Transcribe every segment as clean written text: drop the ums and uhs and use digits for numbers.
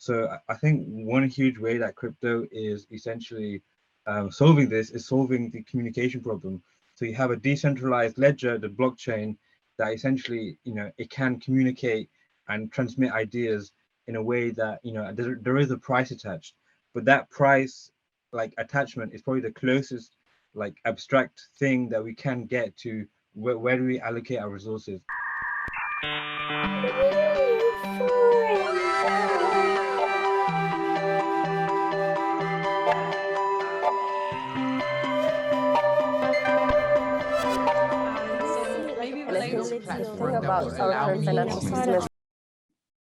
So I think one huge way that crypto is essentially solving this is solving the communication problem. So you have a decentralized ledger, the blockchain, that essentially, it can communicate and transmit ideas in a way that, there is a price attached, but that price like attachment is probably the closest like abstract thing that we can get to where do we allocate our resources.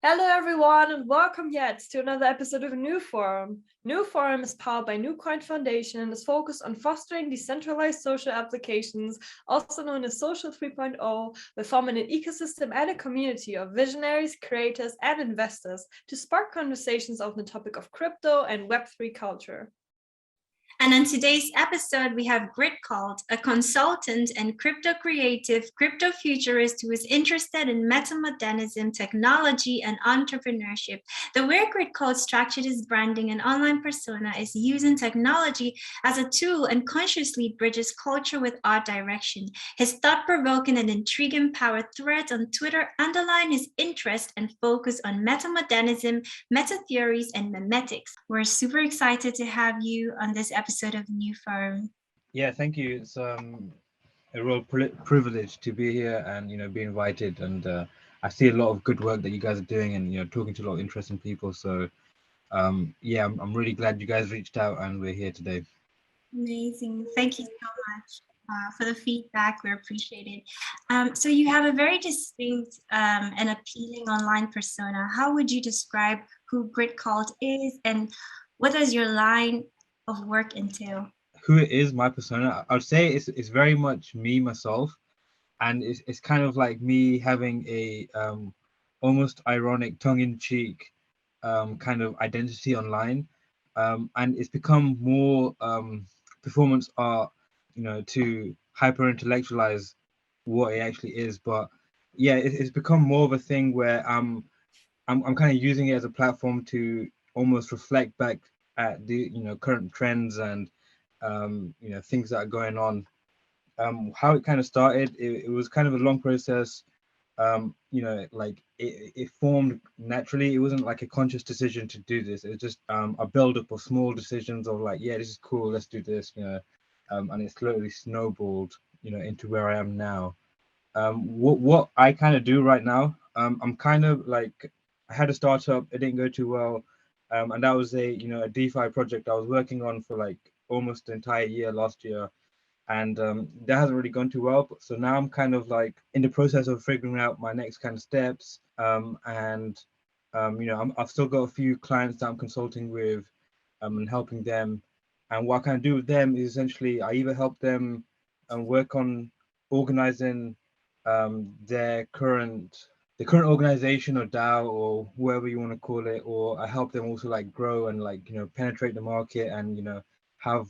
Hello everyone, and welcome yet to another episode of NEWFORUM. NEWFORUM is powered by NewCoin Foundation and is focused on fostering decentralized social applications, also known as Social 3.0, by forming an ecosystem and a community of visionaries, creators, and investors to spark conversations on the topic of crypto and Web3 culture. And on today's episode, we have GRITCULT, a consultant and crypto creative, crypto futurist who is interested in Meta-Modernism, technology, and entrepreneurship. The way GRITCULT structured his branding and online persona is using technology as a tool and consciously bridges culture with art direction. His thought-provoking and intriguing power threads on Twitter underline his interest and focus on Meta-Modernism, meta-theories, and memetics. We're super excited to have you on this episode of NEWFORUM. Yeah, thank you. It's a real privilege to be here and be invited, and I see a lot of good work that you guys are doing, and talking to a lot of interesting people. So yeah, I'm really glad you guys reached out and we're here today. Amazing. Thank you so much for the feedback. We appreciate it. So you have a very distinct and appealing online persona. How would you describe who GRITCULT is, and what does your line of work entail? Who it is, my persona, I would say it's very much me, myself, and it's kind of like me having a almost ironic, tongue-in-cheek kind of identity online, and it's become more performance art, to hyper intellectualize what it actually is. But yeah, it's become more of a thing where I'm kind of using it as a platform to almost reflect back at the current trends and things that are going on. How it kind of started, it was kind of a long process. Like it formed naturally. It wasn't like a conscious decision to do this. It was just a build-up of small decisions of like, yeah, this is cool, let's do this, and it slowly snowballed into where I am now. What I kind of do right now, I'm kind of like, I had a startup, it didn't go too well, and that was a a DeFi project I was working on for like almost the entire year last year, and that hasn't really gone too well. So now I'm kind of like in the process of figuring out my next kind of steps, and I've still got a few clients that I'm consulting with, and helping them. And what I kind of do with them is essentially I either help them work on organizing the current organization or DAO or whoever you want to call it, or I help them also like grow and like penetrate the market and have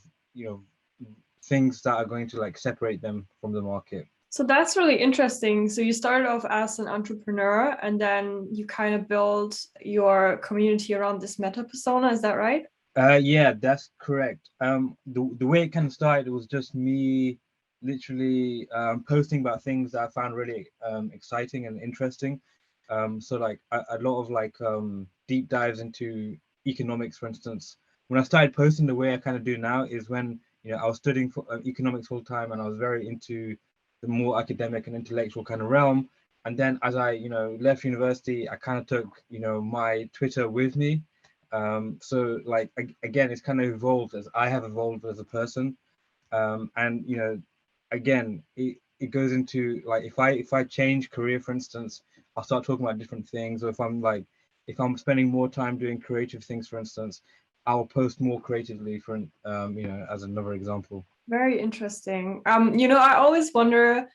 things that are going to like separate them from the market. So that's really interesting. So you started off as an entrepreneur and then you kind of build your community around this meta persona, is that right? Yeah, that's correct. The way it kind of started, it was just me literally posting about things that I found really exciting and interesting. So like a lot of like deep dives into economics, for instance. When I started posting the way I kind of do now is when I was studying for economics full time, and I was very into the more academic and intellectual kind of realm. And then as I left university, I kind of took my Twitter with me. So like again, it's kind of evolved as I have evolved as a person, and again, it goes into like if I change career, for instance, I'll start talking about different things. Or if I'm spending more time doing creative things, for instance, I'll post more creatively, for as another example. Very interesting. I always wonder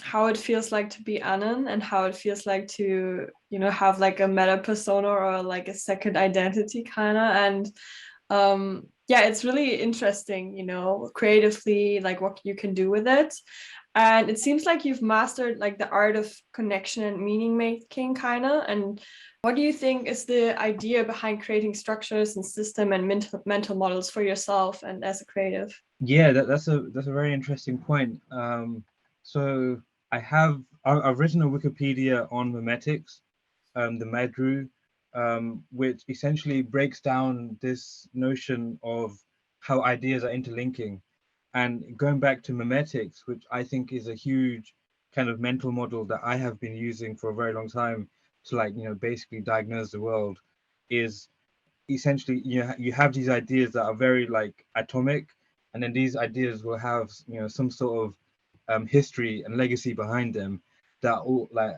how it feels like to be Anon and how it feels like to have like a meta persona or like a second identity kind of, and yeah, it's really interesting creatively like what you can do with it. And it seems like you've mastered like the art of connection and meaning making, kind of. And what do you think is the idea behind creating structures and system and mental models for yourself and as a creative? Yeah, that's a very interesting point. So I've written a Wikipedia on memetics, the Madru, which essentially breaks down this notion of how ideas are interlinking. And going back to memetics, which I think is a huge kind of mental model that I have been using for a very long time to like, basically diagnose the world, is essentially you have these ideas that are very like atomic, and then these ideas will have some sort of history and legacy behind them that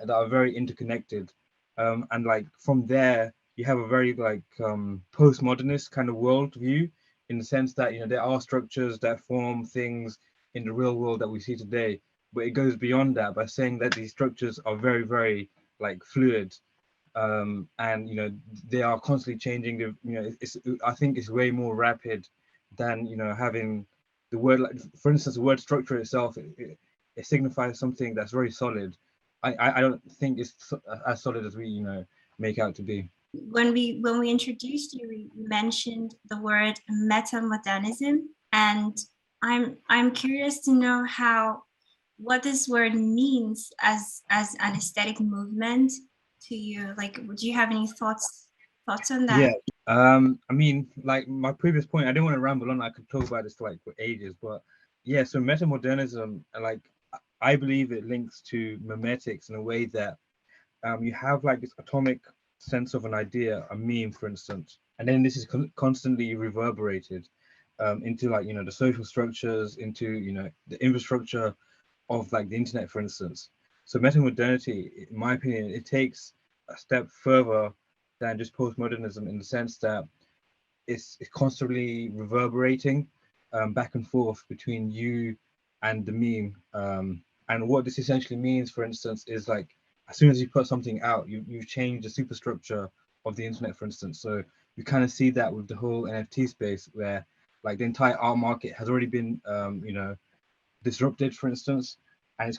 are very interconnected, and like from there you have a very like postmodernist kind of worldview, in the sense that there are structures that form things in the real world that we see today, but it goes beyond that by saying that these structures are very, very like fluid, and they are constantly changing. I think it's way more rapid than having the word, like for instance the word structure itself. It signifies something that's very solid. I don't think it's as solid as we make out to be. When we introduced you, we mentioned the word Meta-Modernism, and I'm curious to know what this word means as an aesthetic movement to you. Like, do you have any thoughts on that? Yeah. I mean, like my previous point, I didn't want to ramble on. I could talk about this for like for ages, but yeah. So metamodernism, like I believe it links to memetics in a way that you have like this atomic sense of an idea, a meme, for instance, and then this is constantly reverberated into like the social structures, into the infrastructure of like the internet, for instance. So metamodernity, in my opinion, it takes a step further than just postmodernism, in the sense that it's constantly reverberating back and forth between you and the meme. And what this essentially means, for instance, is like as soon as you put something out, you change the superstructure of the internet, for instance. So you kind of see that with the whole NFT space, where like the entire art market has already been disrupted, for instance, and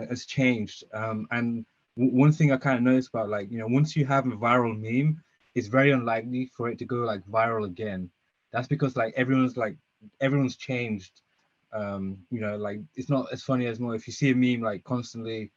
it's changed. And one thing I kind of noticed about, like, once you have a viral meme, it's very unlikely for it to go like viral again. That's because like everyone's changed. Like it's not as funny as more. If you see a meme like constantly,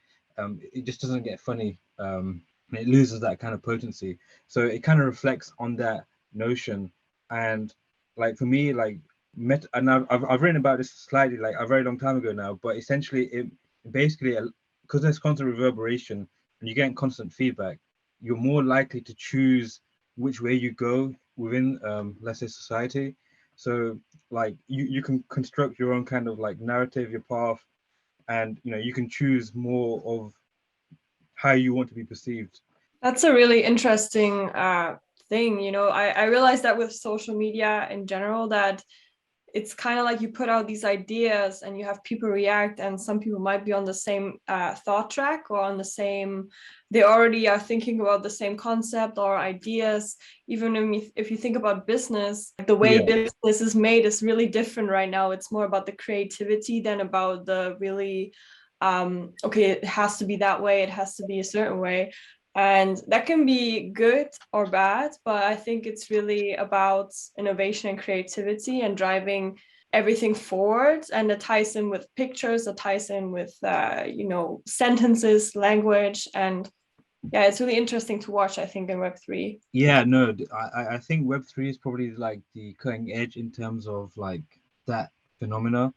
it just doesn't get funny. And it loses that kind of potency. So it kind of reflects on that notion. And like for me, like and I've written about this slightly like a very long time ago now, but essentially it basically, because there's constant reverberation and you're getting constant feedback, you're more likely to choose which way you go within let's say society. So like you can construct your own kind of like narrative, your path, and you can choose more of how you want to be perceived. That's a really interesting thing. I realized that with social media in general, that it's kind of like you put out these ideas and you have people react, and some people might be on the same thought track or on the same, they already are thinking about the same concept or ideas. Even if you think about business, the way business is made is really different right now. It's more about the creativity than about the really, okay, it has to be that way, it has to be a certain way. And that can be good or bad, but I think it's really about innovation and creativity and driving everything forward. And it ties in with pictures, it ties in with, sentences, language. And yeah, it's really interesting to watch, I think, in Web3. Yeah, no, I think Web3 is probably like the cutting edge in terms of like that phenomena.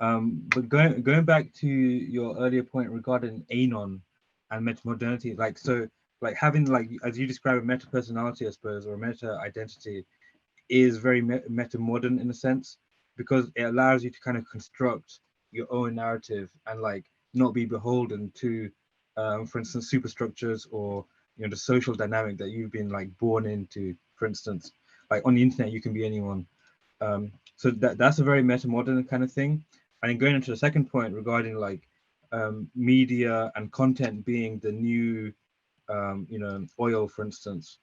But going back to your earlier point regarding Anon and metamodernity, like so, like having like as you describe a meta personality, I suppose, or a meta identity, is very meta modern in a sense, because it allows you to kind of construct your own narrative and like not be beholden to, for instance, superstructures or the social dynamic that you've been like born into. For instance, like on the internet, you can be anyone. So that's a very meta modern kind of thing. And then going into the second point regarding like media and content being the new oil, for instance.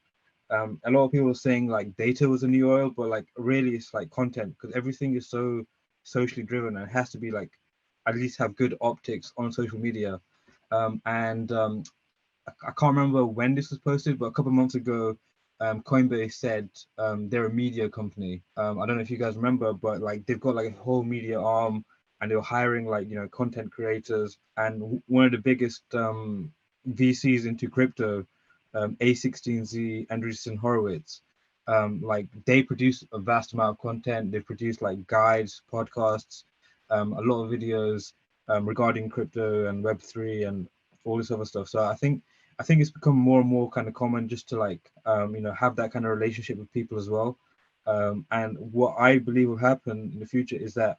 A lot of people are saying like data was a new oil, but like really it's like content, because everything is so socially driven and it has to be like, at least have good optics on social media. And I can't remember when this was posted, but a couple of months ago, Coinbase said they're a media company. I don't know if you guys remember, but like they've got like a whole media arm, and they were hiring like content creators. And one of the biggest VCs into crypto, A16Z, Andreessen Horowitz, like they produce a vast amount of content. They produce like guides, podcasts, a lot of videos regarding crypto and Web3 and all this other stuff. So I think it's become more and more kind of common just to like have that kind of relationship with people as well. And what I believe will happen in the future is that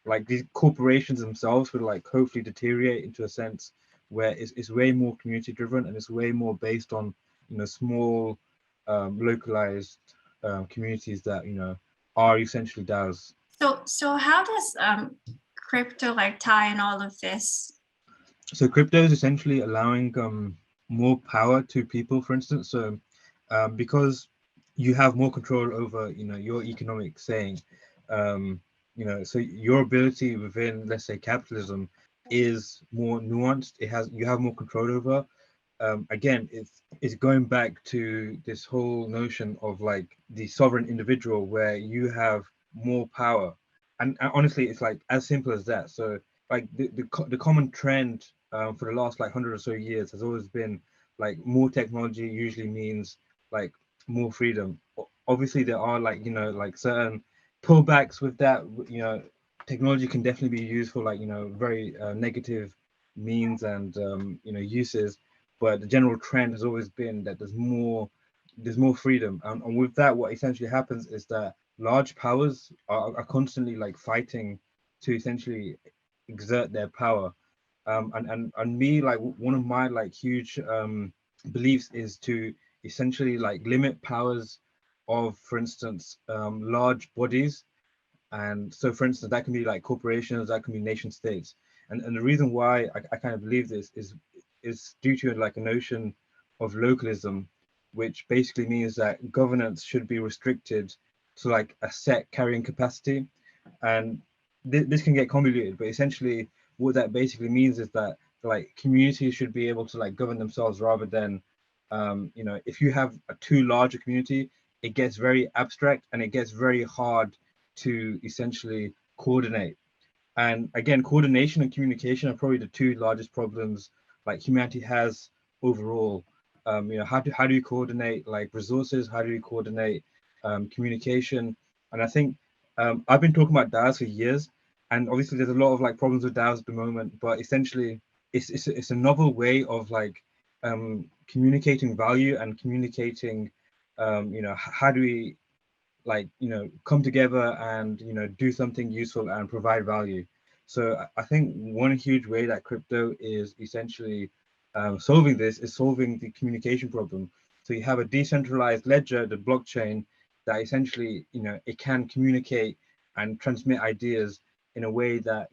like these corporations themselves will like hopefully deteriorate into a sense where it's way more community driven, and it's way more based on small localized communities that are essentially DAOs. So how does crypto like tie in all of this? So crypto is essentially allowing more power to people, for instance. So because you have more control over your economic saying, so your ability within, let's say, capitalism is more nuanced. You have more control over. Again, it's going back to this whole notion of like the sovereign individual, where you have more power. And honestly, it's like as simple as that. So like the common trend for the last like 100 or so years has always been like more technology usually means like more freedom. Obviously there are like like certain pullbacks with that. Technology can definitely be used for like very negative means and uses, but the general trend has always been that there's more freedom. And with that, what essentially happens is that large powers are constantly like fighting to essentially exert their power. And me, like one of my like huge beliefs is to essentially like limit powers of, for instance, large bodies. And so, for instance, that can be like corporations, that can be nation states. And the reason why I kind of believe this is due to like a notion of localism, which basically means that governance should be restricted to like a set carrying capacity. And this can get convoluted, but essentially what that basically means is that like communities should be able to like govern themselves rather than if you have a too large a community, it gets very abstract and it gets very hard to essentially coordinate. And again, coordination and communication are probably the two largest problems like humanity has overall. How do you coordinate like resources? How do you coordinate communication? And I think I've been talking about DAOs for years, and obviously there's a lot of like problems with DAOs at the moment. But essentially, it's a novel way of like communicating value and communicating. How do we like come together and do something useful and provide value. So I think one huge way that crypto is essentially solving this is solving the communication problem. So you have a decentralized ledger, the blockchain, that essentially it can communicate and transmit ideas in a way that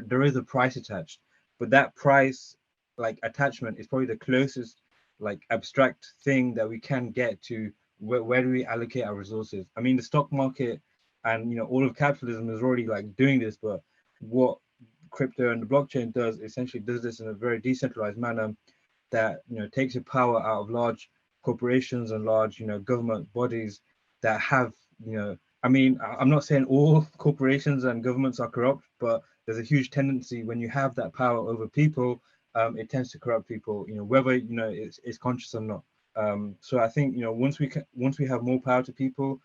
there is a price attached, but that price like attachment is probably the closest like abstract thing that we can get to where do we allocate our resources. I mean, the stock market and all of capitalism is already like doing this, but what crypto and the blockchain does essentially does this in a very decentralized manner that takes the power out of large corporations and large government bodies that have I mean, I'm not saying all corporations and governments are corrupt, but there's a huge tendency when you have that power over people, it tends to corrupt people, whether it's conscious or not. So I think once we have more power to people,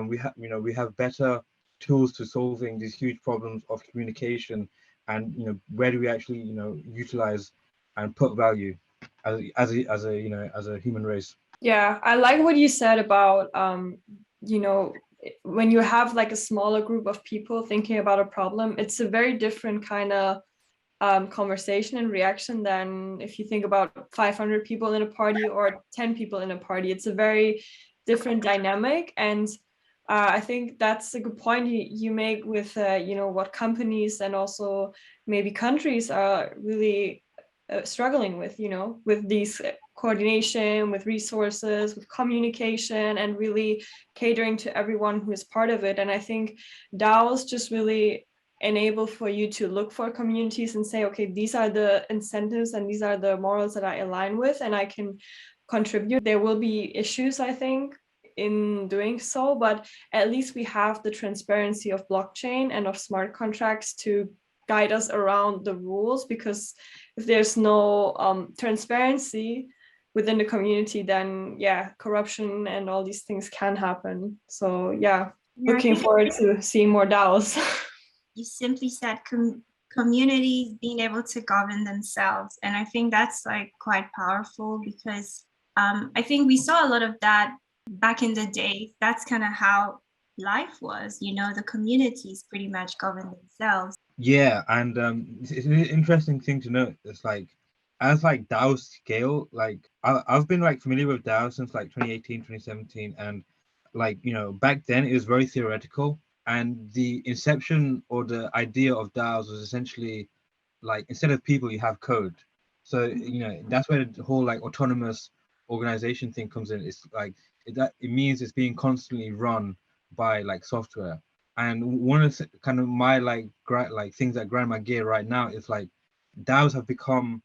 we have better tools to solving these huge problems of communication, and where do we actually utilize and put value as a human race. Yeah, I like what you said about when you have like a smaller group of people thinking about a problem, it's a very different kind of conversation and reaction than if you think about 500 people in a party or 10 people in a party. It's a very different dynamic. And I think that's a good point you make with what companies and also maybe countries are really struggling with these coordination, with resources, with communication, and really catering to everyone who is part of it. And I think DAOs just really enable for you to look for communities and say, okay, these are the incentives and these are the morals that I align with and I can contribute. There will be issues, I think, in doing so, but at least we have the transparency of blockchain and of smart contracts to guide us around the rules, because if there's no transparency within the community, then yeah, corruption and all these things can happen. So yeah, looking forward to seeing more DAOs. You simply said communities being able to govern themselves. And I think that's like quite powerful, because I think we saw a lot of that back in the day. That's kind of how life was, you know, the communities pretty much govern themselves. Yeah, and it's an interesting thing to note. It's like, as like DAOs scale, like I've been like familiar with DAO since like 2018, 2017, and like, you know, back then it was very theoretical, and the inception or the idea of DAOs was essentially like, instead of people you have code. So, you know, that's where the whole like autonomous organization thing comes in. It's like it means it's being constantly run by like software. And one of the kind of my like things that grind my gear right now is like DAOs have become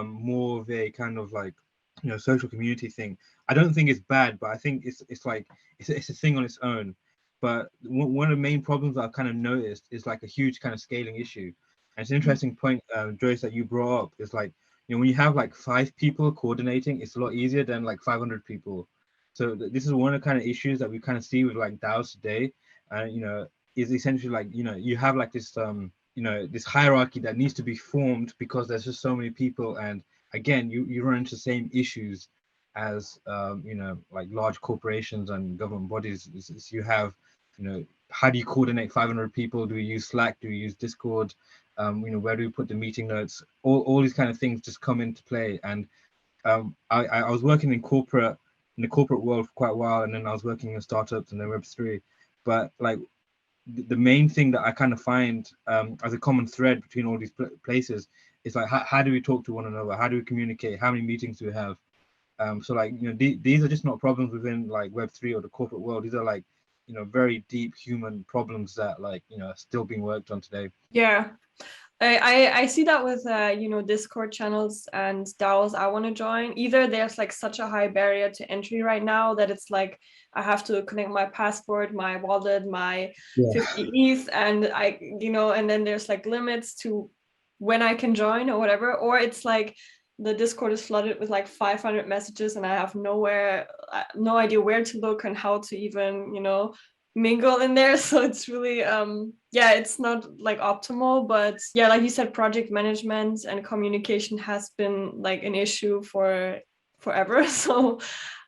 more of a kind of like, you know, social community thing. I don't think it's bad, but I think it's like it's a thing on its own. But one of the main problems I've kind of noticed is like a huge kind of scaling issue. And it's an interesting point, Joyce, that you brought up. Is like, you know, when you have like 5 people coordinating, it's a lot easier than like 500 people. So this is one of the kind of issues that we kind of see with like DAOs today. And you know, is essentially like, you know, you have like this you know, this hierarchy that needs to be formed because there's just so many people, and again, you run into the same issues as you know, like large corporations and government bodies. Is you have, you know, how do you coordinate 500 people? Do you use Slack? Do you use Discord? You know, where do we put the meeting notes? All these kind of things just come into play. And I was working in the corporate world for quite a while, and then I was working in startups and then Web3. But like the main thing that I kind of find as a common thread between all these places is like, how do we talk to one another? How do we communicate? How many meetings do we have? So like, you know, these are just not problems within like Web3 or the corporate world. These are like, you know, very deep human problems that like, you know, are still being worked on today. Yeah, I see that with you know, Discord channels and DAOs I want to join. Either there's like such a high barrier to entry right now that it's like I have to connect my passport, my wallet, my 50 ETH, and I, you know, and then there's like limits to when I can join or whatever. Or it's like the Discord is flooded with like 500 messages and I have no idea where to look and how to even, you know, mingle in there. So it's really yeah, it's not like optimal, but yeah, like you said, project management and communication has been like an issue for forever. So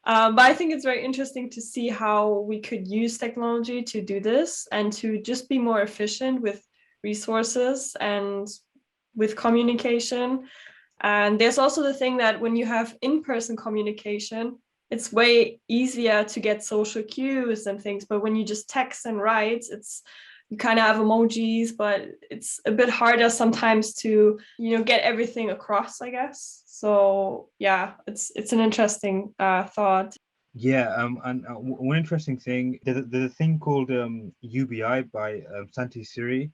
but I think it's very interesting to see how we could use technology to do this and to just be more efficient with resources and with communication. And there's also the thing that when you have in-person communication, it's way easier to get social cues and things. But when you just text and write, you kind of have emojis, but it's a bit harder sometimes to, you know, get everything across, I guess. So yeah, it's an interesting thought. Yeah, and one interesting thing, there's a thing called UBI by Santi Siri.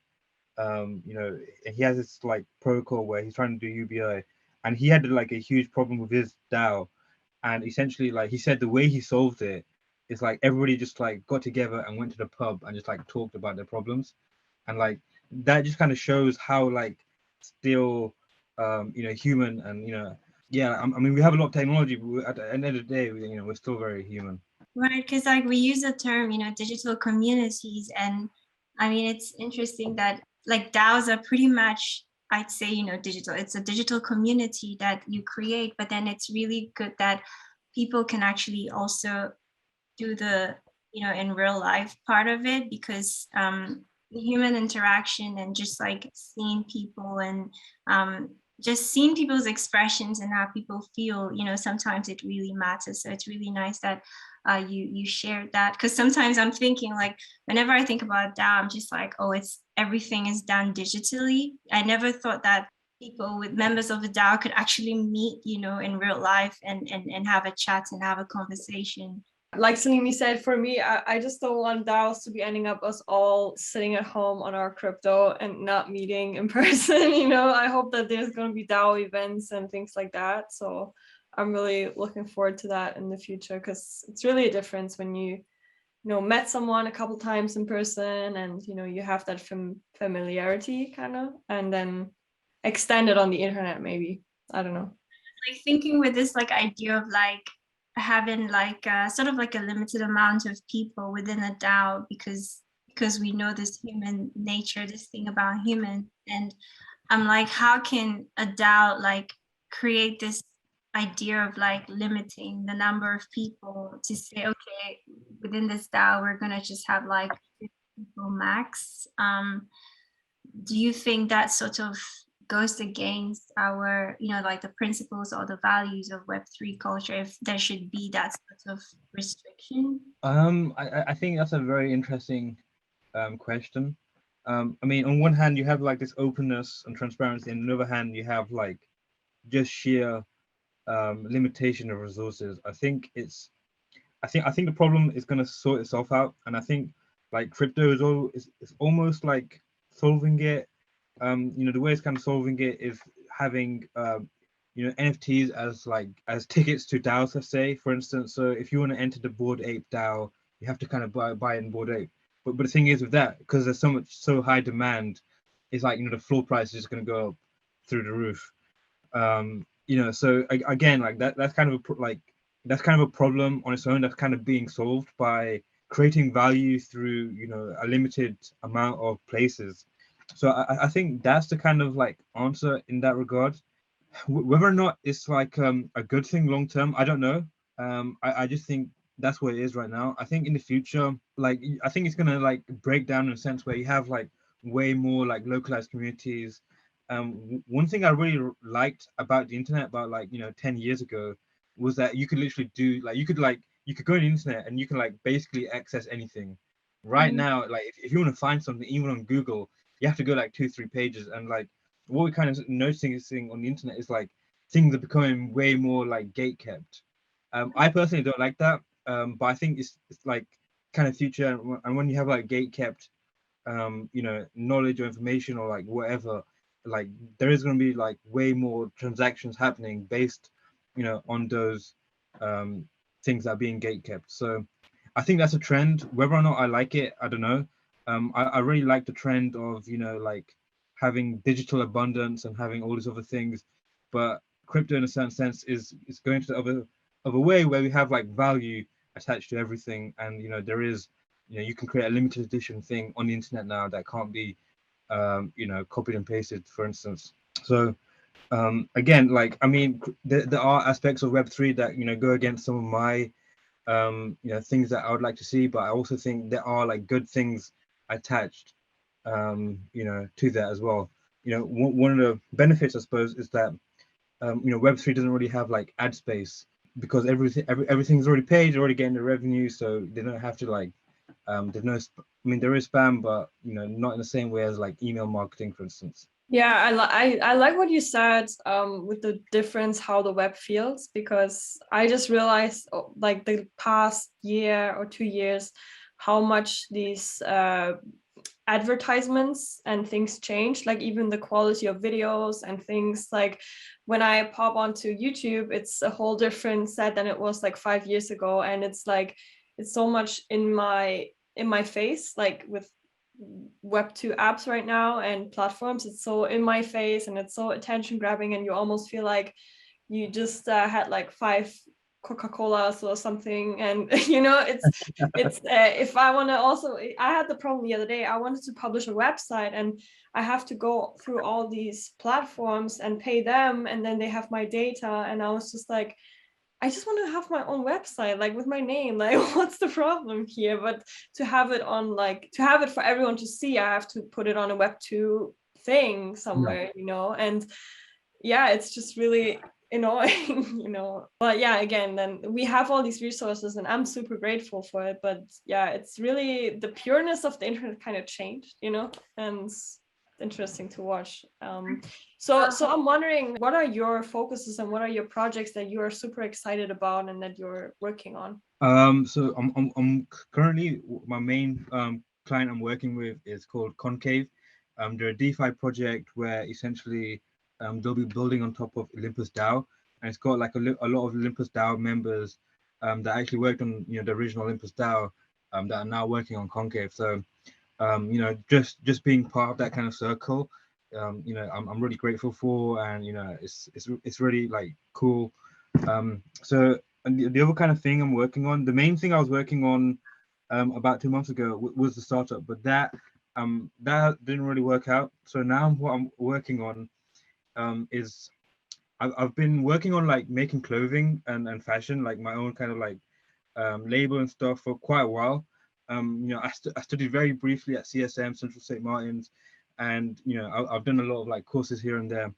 You know, he has this like protocol where he's trying to do UBI, and he had like a huge problem with his DAO. And essentially, like he said, the way he solved it is like everybody just like got together and went to the pub and just like talked about their problems. And like that just kind of shows how like still you know, human. And you know, yeah, I mean, we have a lot of technology, but at the end of the day, you know, we're still very human. Right, because like we use the term, you know, digital communities, and I mean, it's interesting that like DAOs are pretty much, I'd say, you know, digital. It's a digital community that you create, but then it's really good that people can actually also do the, you know, in real life part of it, because the human interaction and just like seeing people and just seeing people's expressions and how people feel, you know, sometimes it really matters. So it's really nice that you shared that, because sometimes I'm thinking like, whenever I think about DAO, I'm just like, oh, it's everything is done digitally. I never thought that people with members of the DAO could actually meet, you know, in real life and have a chat and have a conversation. Like Salimi said, for me, I just don't want DAOs to be ending up us all sitting at home on our crypto and not meeting in person. I hope that there's going to be DAO events and things like that. So I'm really looking forward to that in the future, because it's really a difference when you met someone a couple times in person, and you have that familiarity kind of, and then extend it on the internet, maybe. I don't know. Like thinking with this like idea of like having like sort of like a limited amount of people within a DAO, because we know this human nature, this thing about human, and I'm like, how can a DAO like create this idea of like limiting the number of people to say, okay, within this DAO we're gonna just have like 50 people max. Do you think that sort of goes against our, like the principles or the values of Web3 culture, if there should be that sort of restriction? I think that's a very interesting question. I mean, on one hand, you have like this openness and transparency, and on the other hand, you have like just sheer limitation of resources. I think the problem is going to sort itself out, and I think like crypto is almost like solving it. The way it's kind of solving it is having NFTs as tickets to DAOs, let's say, for instance. So if you want to enter the Bored Ape DAO, you have to kind of buy in Bored Ape. But the thing is with that, because there's so high demand, it's like the floor price is just going to go up through the roof. So again, like that's kind of a problem on its own, that's kind of being solved by creating value through a limited amount of places. So I think that's the kind of like answer in that regard. Whether or not it's like a good thing long term, I don't know. I just think that's what it is right now. I think in the future, like I think it's gonna like break down in a sense where you have like way more like localized communities. One thing I really liked about the internet about 10 years ago was that you could literally do you could go on the internet and you can like basically access anything. Right now, like if you want to find something even on Google, you have to go like 2-3 pages, and like what we're kind of noticing on the internet is like things are becoming way more like gate kept. I personally don't like that, but I think it's like kind of future, and when you have like gate kept knowledge or information or like whatever, like there is going to be like way more transactions happening based on those things that are being gate kept. So I think that's a trend. Whether or not I like it, I don't know. I really like the trend of like having digital abundance and having all these other things, but crypto in a certain sense is going to the other way, where we have like value attached to everything, and there is you can create a limited edition thing on the internet now that can't be copied and pasted, for instance. So again, like I mean, there are aspects of Web3 that go against some of my things that I would like to see, but I also think there are like good things attached to that as well. One of the benefits, I suppose, is that Web3 doesn't really have like ad space, because everything's already paid, already getting the revenue, so they don't have to like there's no there is spam, but not in the same way as like email marketing, for instance. Yeah, I like what you said with the difference how the web feels, because I just realized like the past year or 2 years how much these advertisements and things change, like even the quality of videos and things. Like when I pop onto YouTube, it's a whole different set than it was like 5 years ago, and it's like it's so much in my face, like with Web2 apps right now and platforms. It's so in my face and it's so attention grabbing, and you almost feel like you just had like 5 Coca-Colas or something. And it's if I want to also, I had the problem the other day. I wanted to publish a website and I have to go through all these platforms and pay them, and then they have my data, and I was just like, I just want to have my own website, like with my name. Like, what's the problem here? But to have it on, like, to have it for everyone to see, I have to put it on a Web2 thing somewhere, And yeah, it's just really annoying. But yeah, again, then we have all these resources, and I'm super grateful for it. But yeah, it's really the pureness of the internet kind of changed, And interesting to watch. So I'm wondering, what are your focuses and what are your projects that you are super excited about and that you're working on? So I'm currently, my main client I'm working with is called Concave. They're a DeFi project where essentially they'll be building on top of Olympus DAO, and it's got like a lot of Olympus DAO members that actually worked on the original Olympus DAO that are now working on Concave. So just being part of that kind of circle, I'm really grateful for, and it's really like cool. So and the other kind of thing I'm working on, the main thing I was working on about 2 months ago was the startup, but that didn't really work out. So now what I'm working on is I've been working on like making clothing and fashion, like my own kind of like label and stuff for quite a while. I studied very briefly at CSM, Central St. Martin's, and I've done a lot of like courses here and there.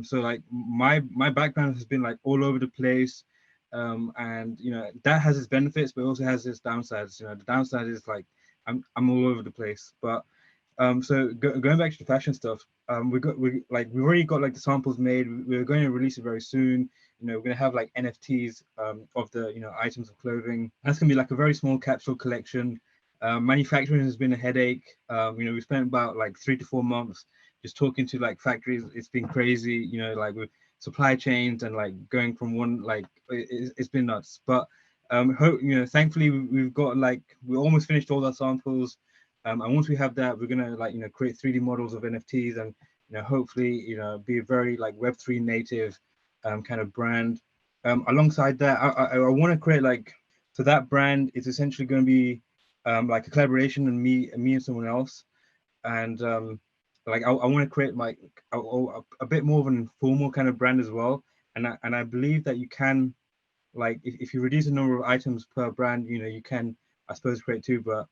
So like my background has been like all over the place, and that has its benefits, but also has its downsides. The downside is like I'm all over the place. But so going back to the fashion stuff, we've already got like the samples made. We're going to release it very soon. We're going to have like NFTs of the items of clothing. That's going to be like a very small capsule collection. Manufacturing has been a headache. We spent about like 3 to 4 months just talking to like factories. It's been crazy, like with supply chains and like going from one, like it's been nuts. But thankfully we've got like we almost finished all our samples. And once we have that, we're gonna like create 3D models of NFTs, and hopefully be a very like Web3 native kind of brand. Alongside that, I want to create like, so that brand is essentially going to be like a collaboration and me and someone else, and like I want to create like a bit more of an informal kind of brand as well, and I believe that you can, like if you reduce the number of items per brand, you can, I suppose, create two. But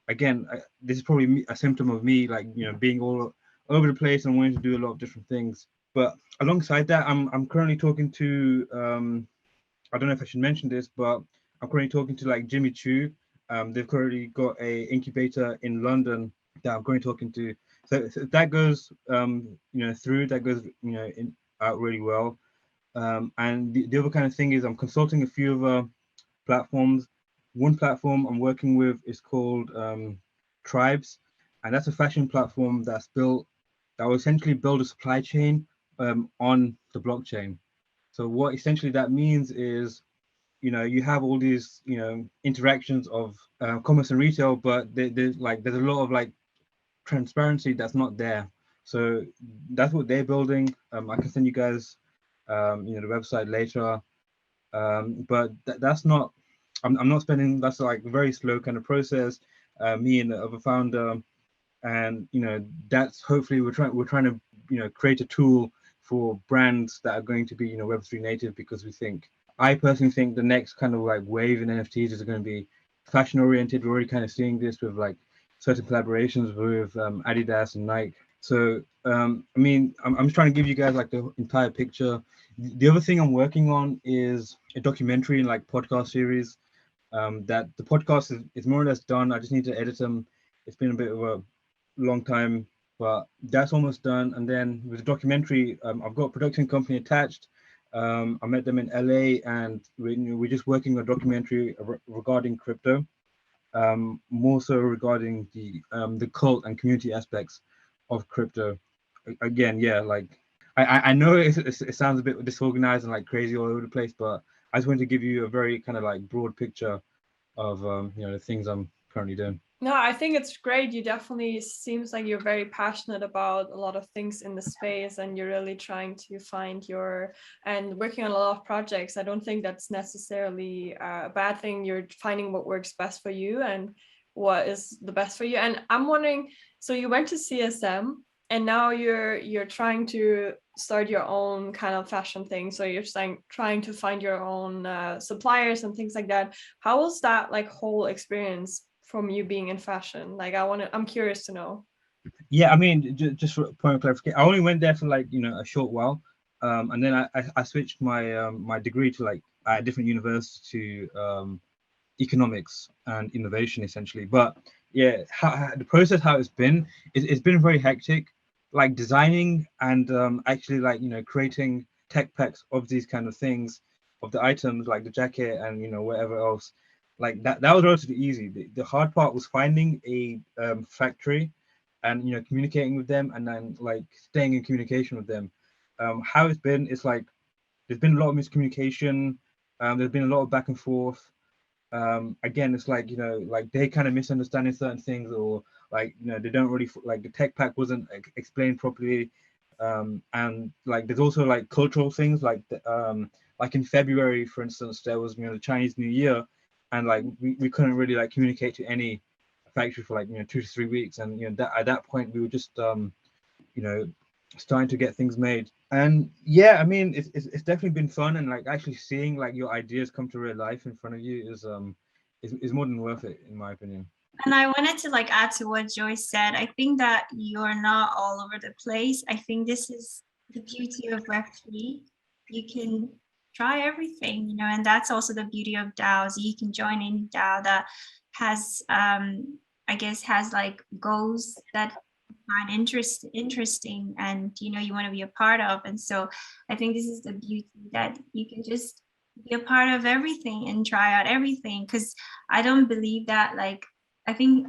again, this is probably a symptom of me, like being all over the place and wanting to do a lot of different things. But alongside that, I'm currently talking to I don't know if I should mention this, but I'm currently talking to like Jimmy Choo. They've currently got a incubator in London that I'm currently talking to. So that goes through, that goes out really well. And the other kind of thing is I'm consulting a few other platforms. One platform I'm working with is called Tribes, and that's a fashion platform that will essentially build a supply chain on the blockchain. So what essentially that means is, you have all these, interactions of commerce and retail, but there's a lot of like transparency that's not there. So that's what they're building. I can send you guys, the website later. But that's not, I'm not spending, that's like a very slow kind of process. Me and the other founder, and that's hopefully we're trying to create a tool for brands that are going to be Web3 native, because I personally think the next kind of like wave in NFTs is going to be fashion oriented. We're already kind of seeing this with like certain collaborations with Adidas and Nike. So I'm just trying to give you guys like the entire picture. The other thing I'm working on is a documentary and like podcast series. That the podcast is more or less done. I just need to edit them. It's been a bit of a long time, but that's almost done. And then with the documentary, I've got a production company attached. I met them in LA, and we're just working on a documentary regarding crypto, more so regarding the cult and community aspects of crypto. Again, yeah, like I know it sounds a bit disorganized and like crazy all over the place, but I just wanted to give you a very kind of like broad picture of the things I'm currently doing. No, I think it's great. You definitely seems like you're very passionate about a lot of things in the space, and you're really trying to find and working on a lot of projects. I don't think that's necessarily a bad thing. You're finding what works best for you and what is the best for you. And I'm wondering, so you went to CSM and now you're trying to start your own kind of fashion thing. So you're trying to find your own suppliers and things like that. How was that like whole experience from you being in fashion? Like I'm curious to know. Yeah, I mean, just for a point of clarification, I only went there for like a short while, and then I switched my degree to like at a different university to economics and innovation essentially. But yeah, the process, how it's been very hectic. like designing and actually like creating tech packs of these kind of things, of the items like the jacket and whatever else, like that was relatively easy. The hard part was finding a factory and communicating with them, and then like staying in communication with them. How it's been, it's like there's been a lot of miscommunication. There's been a lot of back and forth. Again, it's like like they kind of misunderstanding certain things, or like they don't really like the tech pack wasn't explained properly. And like there's also like cultural things like in February, for instance, there was the Chinese New Year, and like we couldn't really like communicate to any factory for like 2 to 3 weeks, and that at that point we were just you know starting to get things made. And yeah, I mean it's definitely been fun, and like actually seeing like your ideas come to real life in front of you is more than worth it, in my opinion. And I wanted to like add to what Joyce said. I think that you're not all over the place. I think this is the beauty of Web3. You can try everything, and that's also the beauty of DAOs. You can join any DAO that has, I guess, has like goals that you find interesting, and you want to be a part of. And so I think this is the beauty, that you can just be a part of everything and try out everything. Because I don't believe that like, I think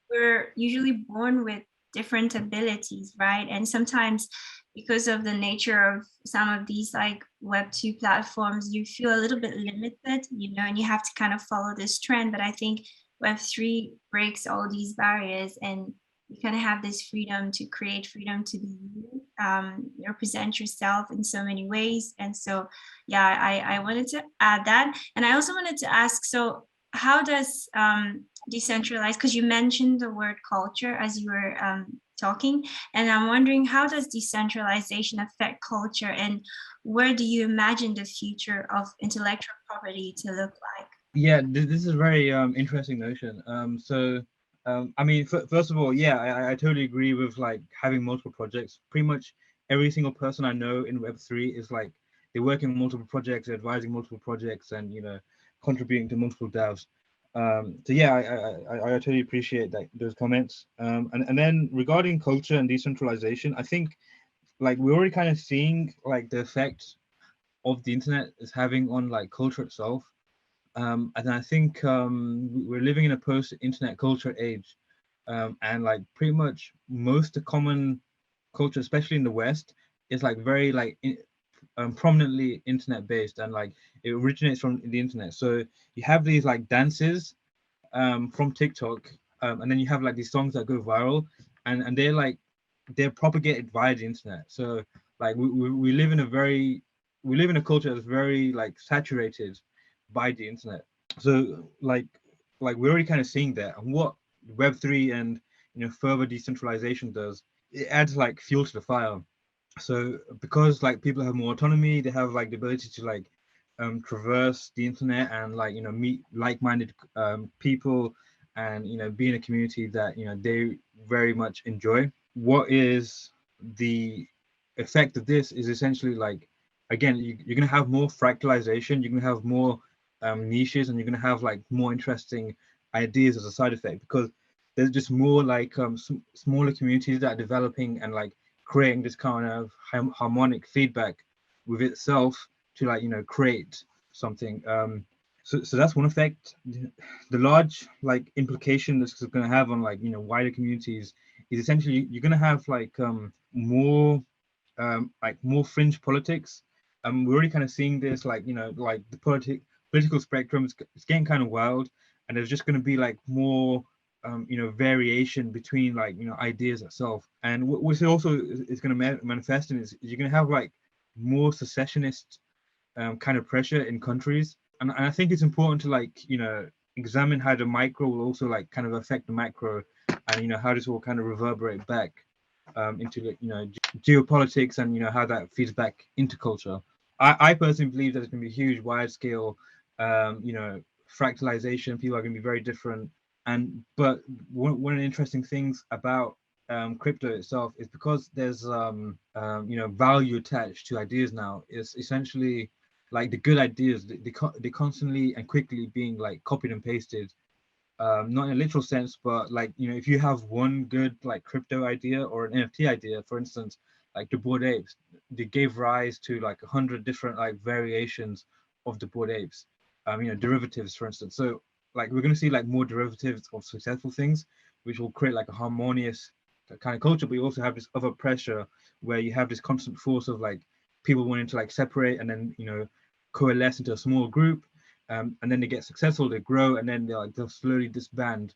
we're usually born with different abilities, right? And sometimes because of the nature of some of these like Web2 platforms, you feel a little bit limited, and you have to kind of follow this trend. But I think Web3 breaks all these barriers, and you kind of have this freedom to create, freedom to be you, represent yourself in so many ways. And so, yeah, I wanted to add that. And I also wanted to ask, so how does decentralize, because you mentioned the word culture as you were talking, and I'm wondering, how does decentralization affect culture, and where do you imagine the future of intellectual property to look like? Yeah, this is a very interesting notion. I mean, first of all, yeah, I totally agree with like having multiple projects. Pretty much every single person I know in Web3 is like they're working on multiple projects, they're advising multiple projects, and contributing to multiple DAOs. So yeah, I totally appreciate that, those comments. And then regarding culture and decentralization, I think like we're already kind of seeing like the effect of the internet is having on like culture itself. And I think we're living in a post-internet culture age, and like pretty much most the common culture, especially in the West, is like very like prominently internet based, and like it originates from the internet. So you have these like dances from TikTok, and then you have like these songs that go viral, and they're propagated via the internet. So like we live in a culture that's very like saturated by the internet. So like we're already kind of seeing that, and what Web3 and further decentralization does, it adds like fuel to the fire. So because like people have more autonomy, they have like the ability to like traverse the internet and like meet like-minded people, and be in a community that they very much enjoy. What is the effect of this is essentially like, again, you're going to have more fractalization, you're going to have more niches, and you're going to have like more interesting ideas as a side effect, because there's just more like smaller communities that are developing and like creating this kind of harmonic feedback with itself to like create something. So that's one effect. The large like implication this is going to have on like wider communities is essentially you're going to have like more fringe politics. We're already kind of seeing this, like like the political spectrum is getting kind of wild, and there's just going to be like more variation between like ideas itself. And what also is going to manifest in is you're going to have like more secessionist kind of pressure in countries. And I think it's important to like examine how the micro will also like kind of affect the macro, and how this will kind of reverberate back into like geopolitics, and how that feeds back into culture. I personally believe that there's going to be huge wide scale fractalization. People are going to be very different. And but one of the interesting things about crypto itself is because there's value attached to ideas now, is essentially like the good ideas, they constantly and quickly being like copied and pasted not in a literal sense, but like, if you have one good like crypto idea or an NFT idea, for instance, like the Bored Apes, they gave rise to like 100 different like variations of the Bored Apes, derivatives, for instance. So like we're going to see like more derivatives of successful things, which will create like a harmonious kind of culture. But you also have this other pressure where you have this constant force of like people wanting to like separate and then coalesce into a small group, and then they get successful, they grow, and then they'll slowly disband.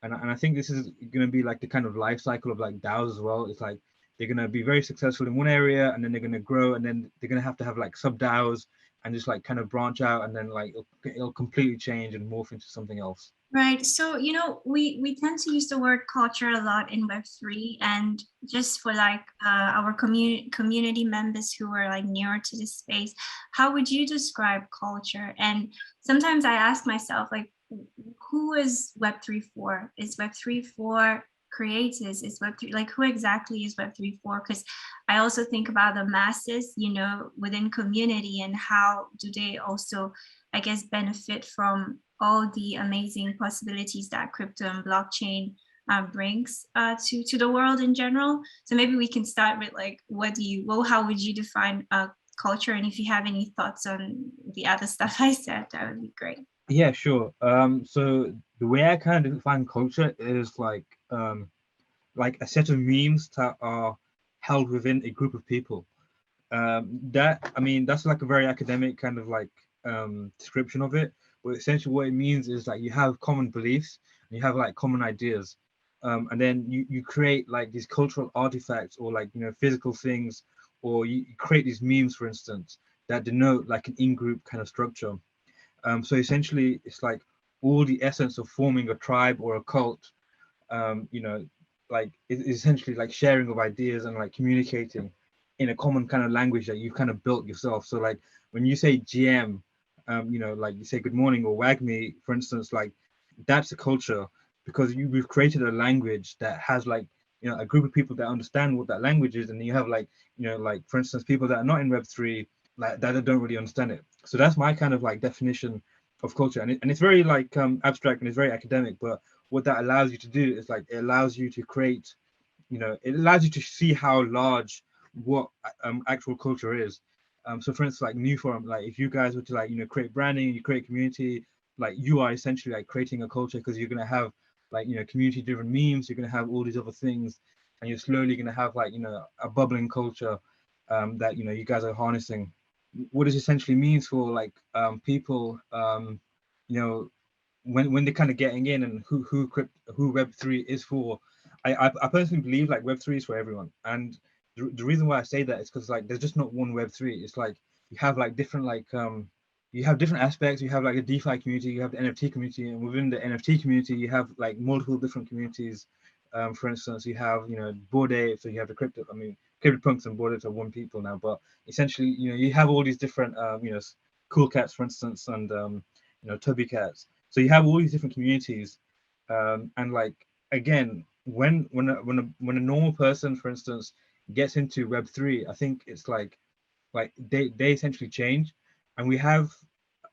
And I think this is going to be like the kind of life cycle of like DAOs as well. It's like they're going to be very successful in one area, and then they're going to grow, and then they're going to have like sub DAOs and just like kind of branch out, and then like it'll completely change and morph into something else. Right. So, we tend to use the word culture a lot in Web3, and just for like our community members who are like nearer to this space, how would you describe culture? And sometimes I ask myself, like, who is Web3 for? Is Web3 for creators? Is Web3, like, who exactly is Web3 for? Because I also think about the masses, within community, and how do they also, I guess, benefit from all the amazing possibilities that crypto and blockchain brings to the world in general. So maybe we can start with like, how would you define culture? And if you have any thoughts on the other stuff I said, that would be great. Yeah, sure. So the way I kind of define culture is like a set of memes that are held within a group of people. That's like a very academic kind of like description of it. But essentially, what it means is that you have common beliefs, and you have like common ideas, and then you create like these cultural artifacts or like physical things, or you create these memes, for instance, that denote like an in-group kind of structure. So essentially, it's like all the essence of forming a tribe or a cult. Um, you know, like it's essentially like sharing of ideas and like communicating in a common kind of language that you've kind of built yourself. So like when you say GM, like you say good morning or wag me, for instance, like that's a culture because we've created a language that has like a group of people that understand what that language is, and you have like like for instance people that are not in Web3 like that don't really understand it. So that's my kind of like definition of culture, and it's very like abstract and it's very academic, but what that allows you to do is like it allows you to create, it allows you to see how large what actual culture is. So for instance, like NEWFORUM, like if you guys were to like create branding, you create community, like you are essentially like creating a culture because you're gonna have like community driven memes, you're gonna have all these other things, and you're slowly gonna have like a bubbling culture that you guys are harnessing. What this essentially means for like people, you know, when they're kind of getting in, and who Web3 is for. I personally believe like Web3 is for everyone, and the reason why I say that is because like there's just not one Web3. It's like you have like different like you have different aspects. You have like a DeFi community, you have the NFT community, and within the NFT community you have like multiple different communities. For instance, you have Bored Apes, so you have the crypto. I mean, CryptoPunks and Bored Apes are one people now, but essentially you have all these different cool cats, for instance, and Tubby cats. So you have all these different communities, and like again, when a normal person, for instance, gets into Web3, I think it's like they essentially change, and we have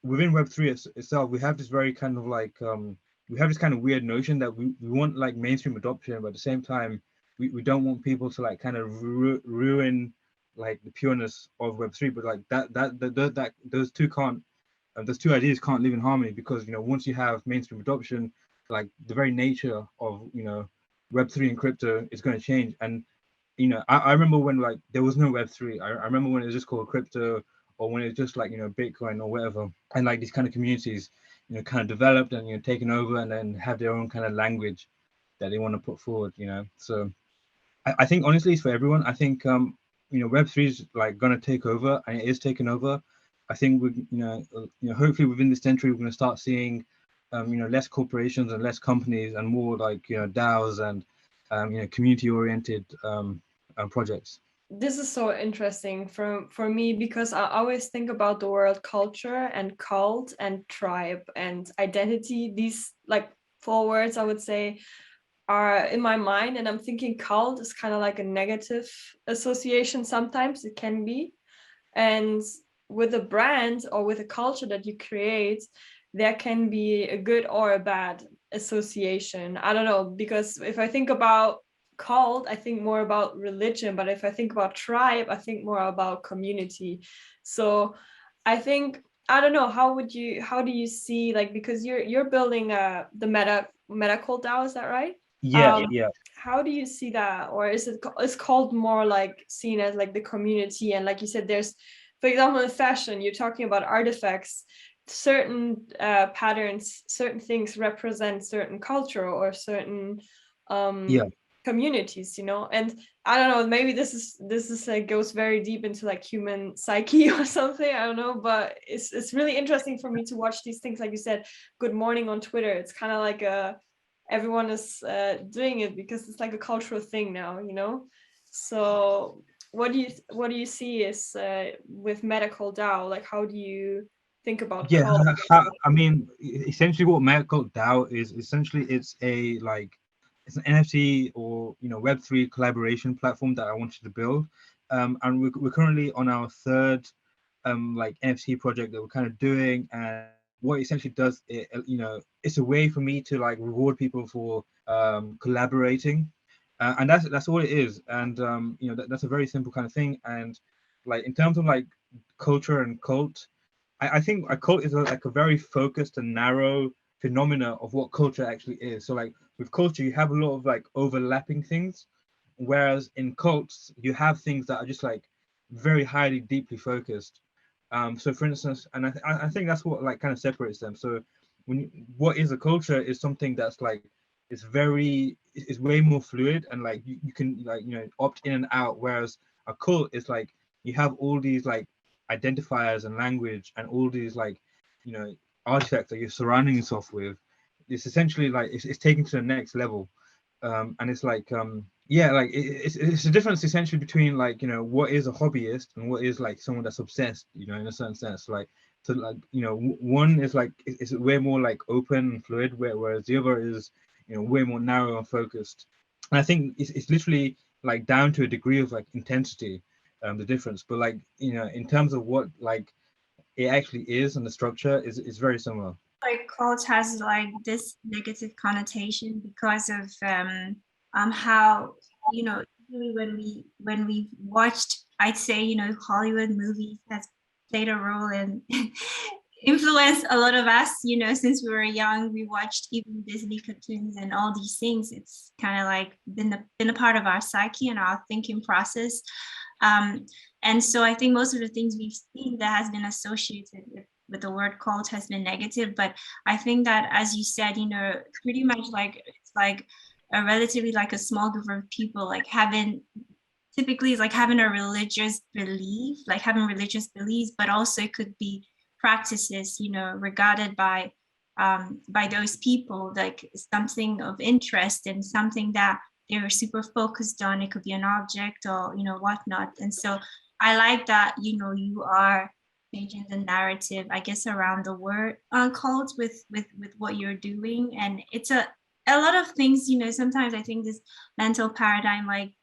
within Web3 itself, we have this very kind of like we have this kind of weird notion that we want like mainstream adoption, but at the same time, we don't want people to like kind of ruin like the pureness of Web3. But like that those two can't those two ideas can't live in harmony, because once you have mainstream adoption, like the very nature of Web3 and crypto is going to change. And I remember when like there was no Web3. I remember when it was just called crypto, or when it was just like Bitcoin or whatever, and like these kind of communities kind of developed and taken over, and then have their own kind of language that they want to put forward. So I think honestly it's for everyone. I think Web3 is like going to take over, and it is taking over. I think we hopefully within this century we're going to start seeing less corporations and less companies, and more like DAOs and community oriented projects. This is so interesting for me, because I always think about the word culture and cult and tribe and identity. These like 4 words, I would say, are in my mind, and I'm thinking cult is kind of like a negative association. Sometimes it can be, and with a brand or with a culture that you create, there can be a good or a bad association. I don't know, because if I think about cult, I think more about religion, but if I think about tribe, I think more about community. So I think, I don't know, how do you see, like, because you're building the medical DAO, is that right? Yeah, yeah. How do you see that? Or is it's called more like seen as like the community, and like you said, there's, for example, in fashion, you're talking about artifacts, certain patterns, certain things represent certain culture or certain Yeah. communities, and I don't know, maybe this is like goes very deep into like human psyche or something, I don't know, but it's really interesting for me to watch these things. Like you said, good morning on Twitter, it's kind of like everyone is doing it because it's like a cultural thing now, so what do you see is with medical DAO, like how do you think about Yeah, cult? I mean, essentially what Meta DAO is, essentially it's it's an NFT or Web3 collaboration platform that I wanted to build, and we're currently on our third like NFT project that we're kind of doing. And what it essentially does, it's a way for me to like reward people for collaborating, and that's all it is. And that's a very simple kind of thing. And like in terms of like culture and cult, I think a cult is like a very focused and narrow phenomena of what culture actually is. So like with culture, you have a lot of like overlapping things, whereas in cults, you have things that are just like very highly, deeply focused. So for instance, and I think that's what like kind of separates them. So what is a culture is something that's like it's way more fluid, and like you can like opt in and out, whereas a cult is like you have all these like identifiers and language and all these like you know artifacts that you're surrounding yourself with. It's essentially like it's taken to the next level, and it's like yeah, like it's a difference essentially between like what is a hobbyist and what is like someone that's obsessed, in a certain sense. Like so like one is like it's way more like open and fluid, whereas the other is way more narrow and focused. And I think it's literally like down to a degree of like intensity, the difference. But like in terms of what like it actually is and the structure is very similar. Like cult has like this negative connotation because of how usually when we watched, I'd say, Hollywood movies has played a role in influenced a lot of us, since we were young. We watched even Disney cartoons and all these things. It's kind of like been a part of our psyche and our thinking process. And so I think most of the things we've seen that has been associated with the word cult has been negative. But I think that, as you said, pretty much like it's like a relatively like a small group of people like typically like having a religious belief, like having religious beliefs, but also it could be practices, regarded by those people like something of interest and something that they're super focused on. It could be an object or whatnot. And so I like that you are changing the narrative, I guess, around the word cult with what you're doing. And it's a lot of things. Sometimes I think this mental paradigm, like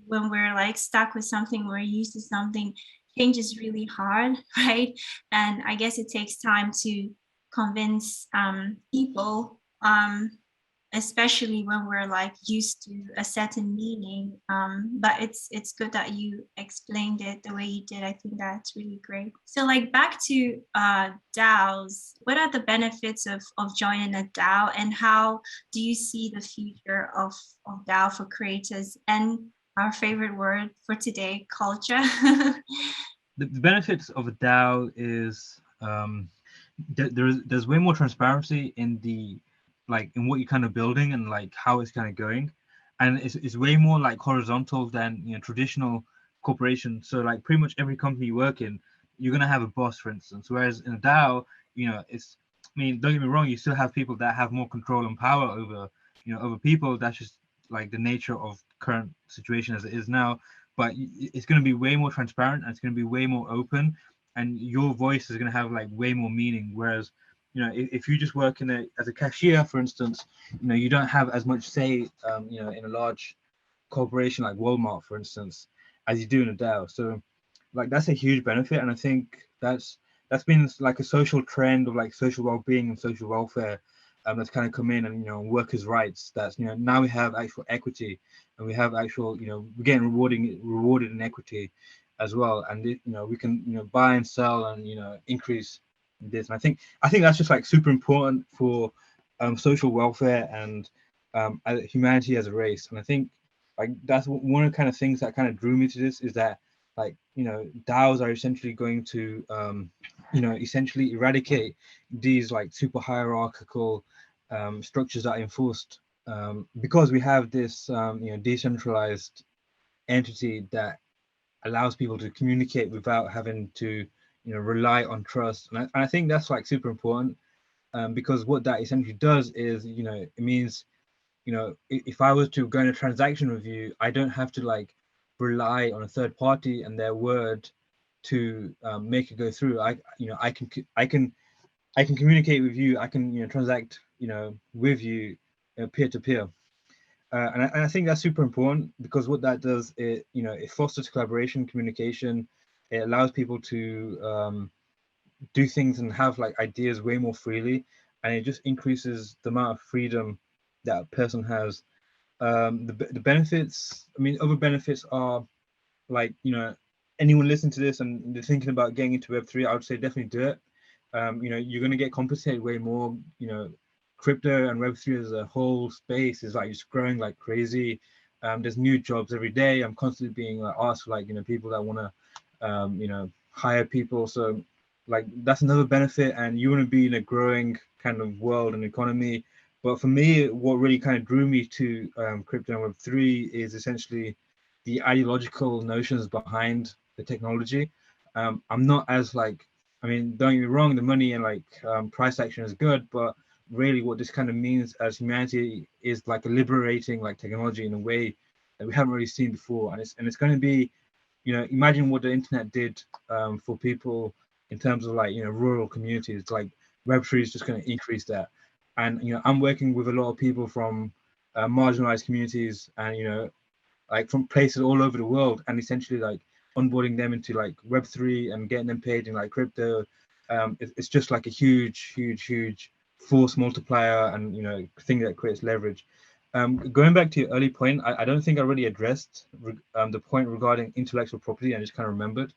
when we're like stuck with something, we're used to something, change is really hard, right? And I guess it takes time to convince people, especially when we're like used to a certain meaning. But it's good that you explained it the way you did. I think that's really great. So like back to DAOs, what are the benefits of joining a DAO, and how do you see the future of DAO for creators? And our favorite word for today, culture. The benefits of a DAO is there's way more transparency in the like in what you're kind of building and like how it's kind of going, and it's way more like horizontal than traditional corporation. So like pretty much every company you work in, you're gonna have a boss, for instance. Whereas in a DAO, it's I mean, don't get me wrong, you still have people that have more control and power over over people. That's just like the nature of current situation as it is now. But it's going to be way more transparent, and it's going to be way more open, and your voice is going to have like way more meaning. Whereas if you just work as a cashier, for instance, you don't have as much say in a large corporation like Walmart, for instance, as you do in a DAO. So like that's a huge benefit, and I think that's been like a social trend of like social well-being and social welfare that's kind of come in, and workers' rights. That's now we have actual equity, and we have actual we're getting rewarded in equity as well, and we can buy and sell and increase this. And I think that's just like super important for social welfare and humanity as a race. And I think like that's one of the kind of things that kind of drew me to this, is that like DAOs are essentially going to essentially eradicate these like super hierarchical structures that are enforced, because we have this decentralized entity that allows people to communicate without having to rely on trust. And I think that's like super important, because what that essentially does is it means if I was to go in a transaction with you, I don't have to like rely on a third party and their word to make it go through. I can communicate with you. I can transact with you peer to peer. And I think that's super important, because what that does, it fosters collaboration, communication. It allows people to do things and have like ideas way more freely, and it just increases the amount of freedom that a person has. The benefits, I mean, other benefits are like anyone listening to this and they're thinking about getting into Web3, I would say definitely do it. You're going to get compensated way more. Crypto and Web3 as a whole space is like just growing like crazy. There's new jobs every day. I'm constantly being asked like people that want to hire people. So like that's another benefit, and you want to be in a growing kind of world and economy. But for me, what really kind of drew me to crypto and Web3 is essentially the ideological notions behind the technology. I'm not as like, I mean, don't get me wrong, the money and like price action is good, but really what this kind of means as humanity is like a liberating like technology in a way that we haven't really seen before. And it's going to be, imagine what the internet did for people in terms of like, rural communities. Like Web3 is just going to increase that. And, I'm working with a lot of people from marginalized communities and, like from places all over the world, and essentially like onboarding them into like Web3 and getting them paid in like crypto. It's just like a huge force multiplier, and thing that creates leverage. Going back to your early point, I don't think I really addressed the point regarding intellectual property. I just kind of remembered.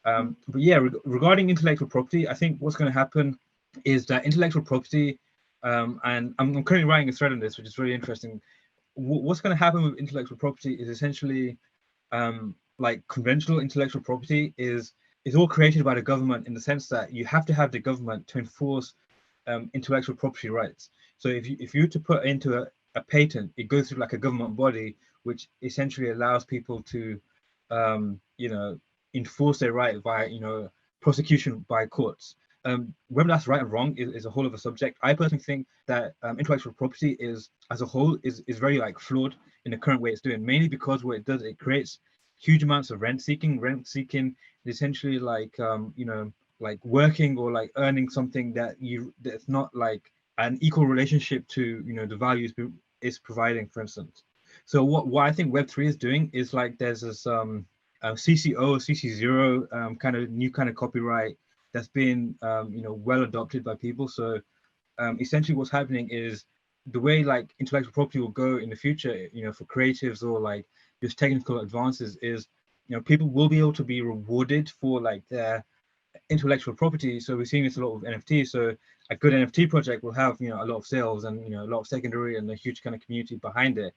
But yeah, regarding intellectual property, I think what's going to happen is that intellectual property, and I'm currently writing a thread on this, which is really interesting. What's going to happen with intellectual property is essentially like conventional intellectual property is all created by the government, in the sense that you have to have the government to enforce intellectual property rights. So if you were to put into a patent, it goes through like a government body, which essentially allows people to enforce their right via prosecution by courts. Whether that's right or wrong is a whole other subject. I personally think that intellectual property is, as a whole, is very like flawed in the current way it's doing, mainly because what it does, it creates huge amounts of rent seeking. Rent seeking is essentially like like working or like earning something that's not like an equal relationship to the values it's providing, for instance. So what I think Web3 is doing is like there's this CC0, CC0 kind of new kind of copyright that's been well adopted by people. So essentially what's happening is the way like intellectual property will go in the future, for creatives or like just technical advances, is people will be able to be rewarded for like their intellectual property. So we're seeing this a lot with NFTs. So a good NFT project will have a lot of sales and a lot of secondary and a huge kind of community behind it.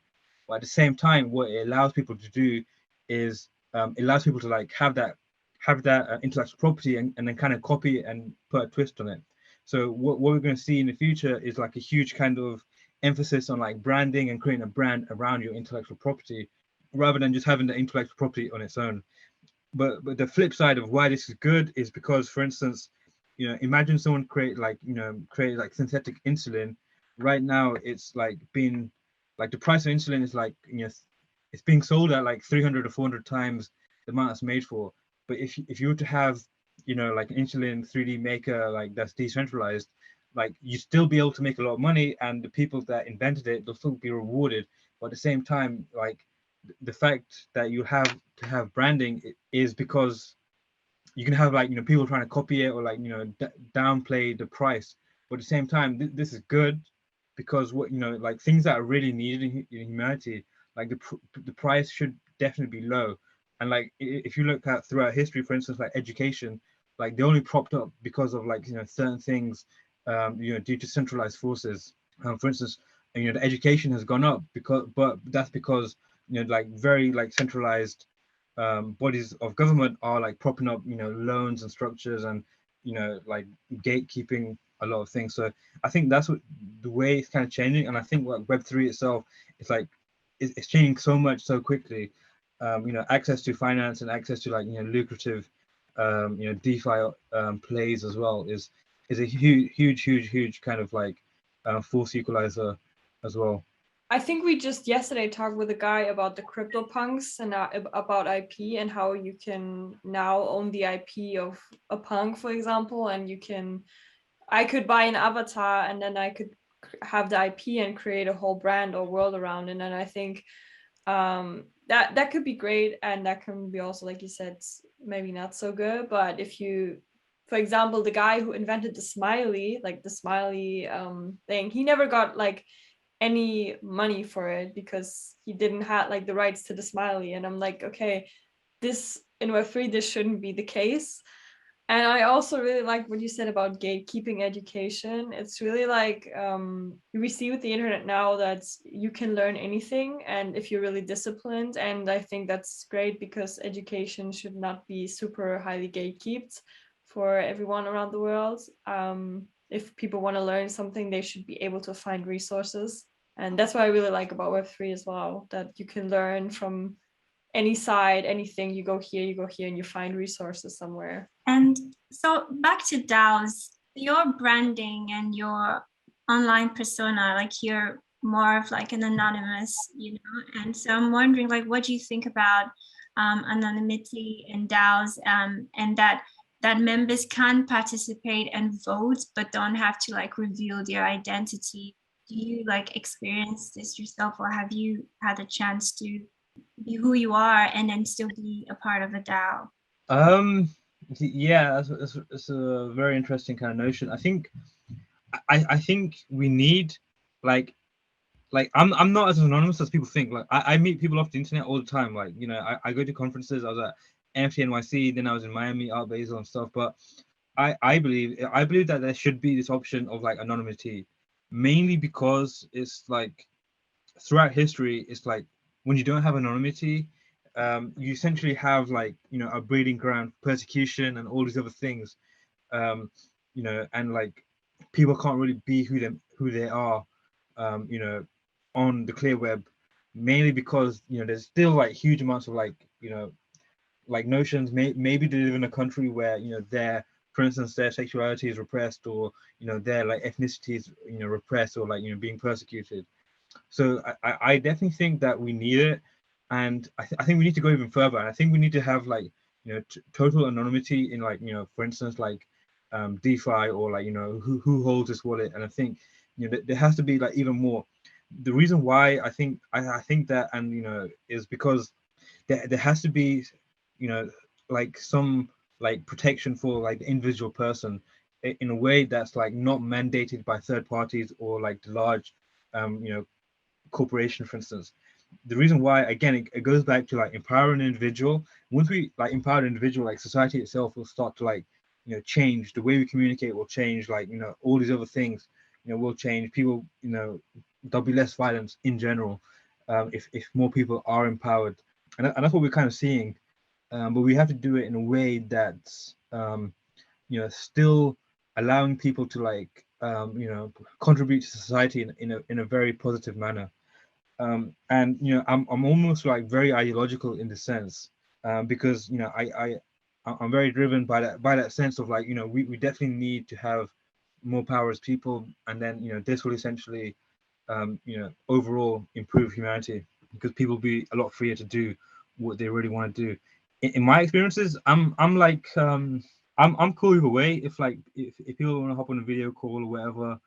But at the same time, what it allows people to do is it allows people to like have that intellectual property and then kind of copy it and put a twist on it. So what we're going to see in the future is like a huge kind of emphasis on like branding and creating a brand around your intellectual property, rather than just having the intellectual property on its own. But the flip side of why this is good is because, for instance, imagine someone create like synthetic insulin. Right now, it's like being like the price of insulin is like it's being sold at like 300 or 400 times the amount it's made for. But if you were to have like an insulin 3D maker like that's decentralized, like you still be able to make a lot of money, and the people that invented it, they'll still be rewarded. But at the same time, like the fact that you have to have branding is because you can have like people trying to copy it or like downplay the price. But at the same time, this is good because what, you know, like things that are really needed in humanity, like the price should definitely be low. And like if you look at throughout history, for instance, like education, like they only propped up because of like, you know, certain things, you know, due to centralized forces. For instance, you know, the education has gone up because, but that's because, you know, like very like centralized bodies of government are like propping up, you know, loans and structures, and, you know, like gatekeeping a lot of things. So I think that's what the way it's kind of changing. And I think like Web3 itself, it's like it's changing so much so quickly. You know, access to finance and access to like, you know, lucrative you know, DeFi plays as well is a huge kind of like force equalizer as well. I think we just yesterday talked with a guy about the CryptoPunks and about IP and how you can now own the IP of a punk, for example, and I could buy an avatar and then I could have the IP and create a whole brand or world around it. And I think that could be great, and that can be also, like you said, maybe not so good. But if you, for example, the guy who invented the smiley thing, he never got like any money for it because he didn't have like the rights to the smiley. And I'm like, okay, this in Web3 this shouldn't be the case. And I also really like what you said about gatekeeping education. It's really like we see with the internet now that you can learn anything, and if you're really disciplined. And I think that's great because education should not be super highly gatekept for everyone around the world. If people want to learn something, they should be able to find resources. And that's what I really like about Web3 as well, that you can learn from any side, anything. You go here, and you find resources somewhere. And so back to DAOs, your branding and your online persona, like you're more of like an anonymous, you know, and so I'm wondering, like, what do you think about anonymity in DAOs, and that members can participate and vote, but don't have to like reveal their identity? Do you like experience this yourself, or have you had a chance to be who you are and then still be a part of a DAO? Yeah, that's a very interesting kind of notion. I think we need like I'm not as anonymous as people think. Like I meet people off the internet all the time. Like, you know, I go to conferences. I was at NFT NYC, then I was in Miami, Art Basel and stuff. But I believe that there should be this option of like anonymity, mainly because it's like throughout history, it's like when you don't have anonymity, you essentially have like, you know, a breeding ground, persecution, and all these other things. You know, and like people can't really be who they are, you know, on the clear web, mainly because, you know, there's still like huge amounts of like, you know, like notions. Maybe they live in a country where, you know, for instance, their sexuality is repressed, or, you know, their like ethnicity is, you know, repressed, or like, you know, being persecuted. So I definitely think that we need it, and I think we need to go even further. And I think we need to have like, you know, total anonymity in like, you know, for instance, like DeFi, or like, you know, who holds this wallet. And I think, you know, there has to be like even more. The reason why I think that, and, you know, is because there has to be, you know, like some like protection for like the individual person in a way that's like not mandated by third parties or like the large you know, corporation, for instance. The reason why, again, it goes back to like empowering an individual. Once we like empower an individual, like society itself will start to like, you know, change. The way we communicate will change. Like, you know, all these other things, you know, will change. People, you know, there'll be less violence in general, if more people are empowered. And that's what we're kind of seeing. But we have to do it in a way that's you know, still allowing people to like you know, contribute to society in a very positive manner. And, you know, I'm almost like very ideological in the sense, because, you know, I'm very driven by that sense of like, you know, we definitely need to have more power as people, and then, you know, this will essentially you know, overall improve humanity, because people be a lot freer to do what they really want to do. In my experiences, I'm like I'm cool either way. If like if people want to hop on a video call or whatever,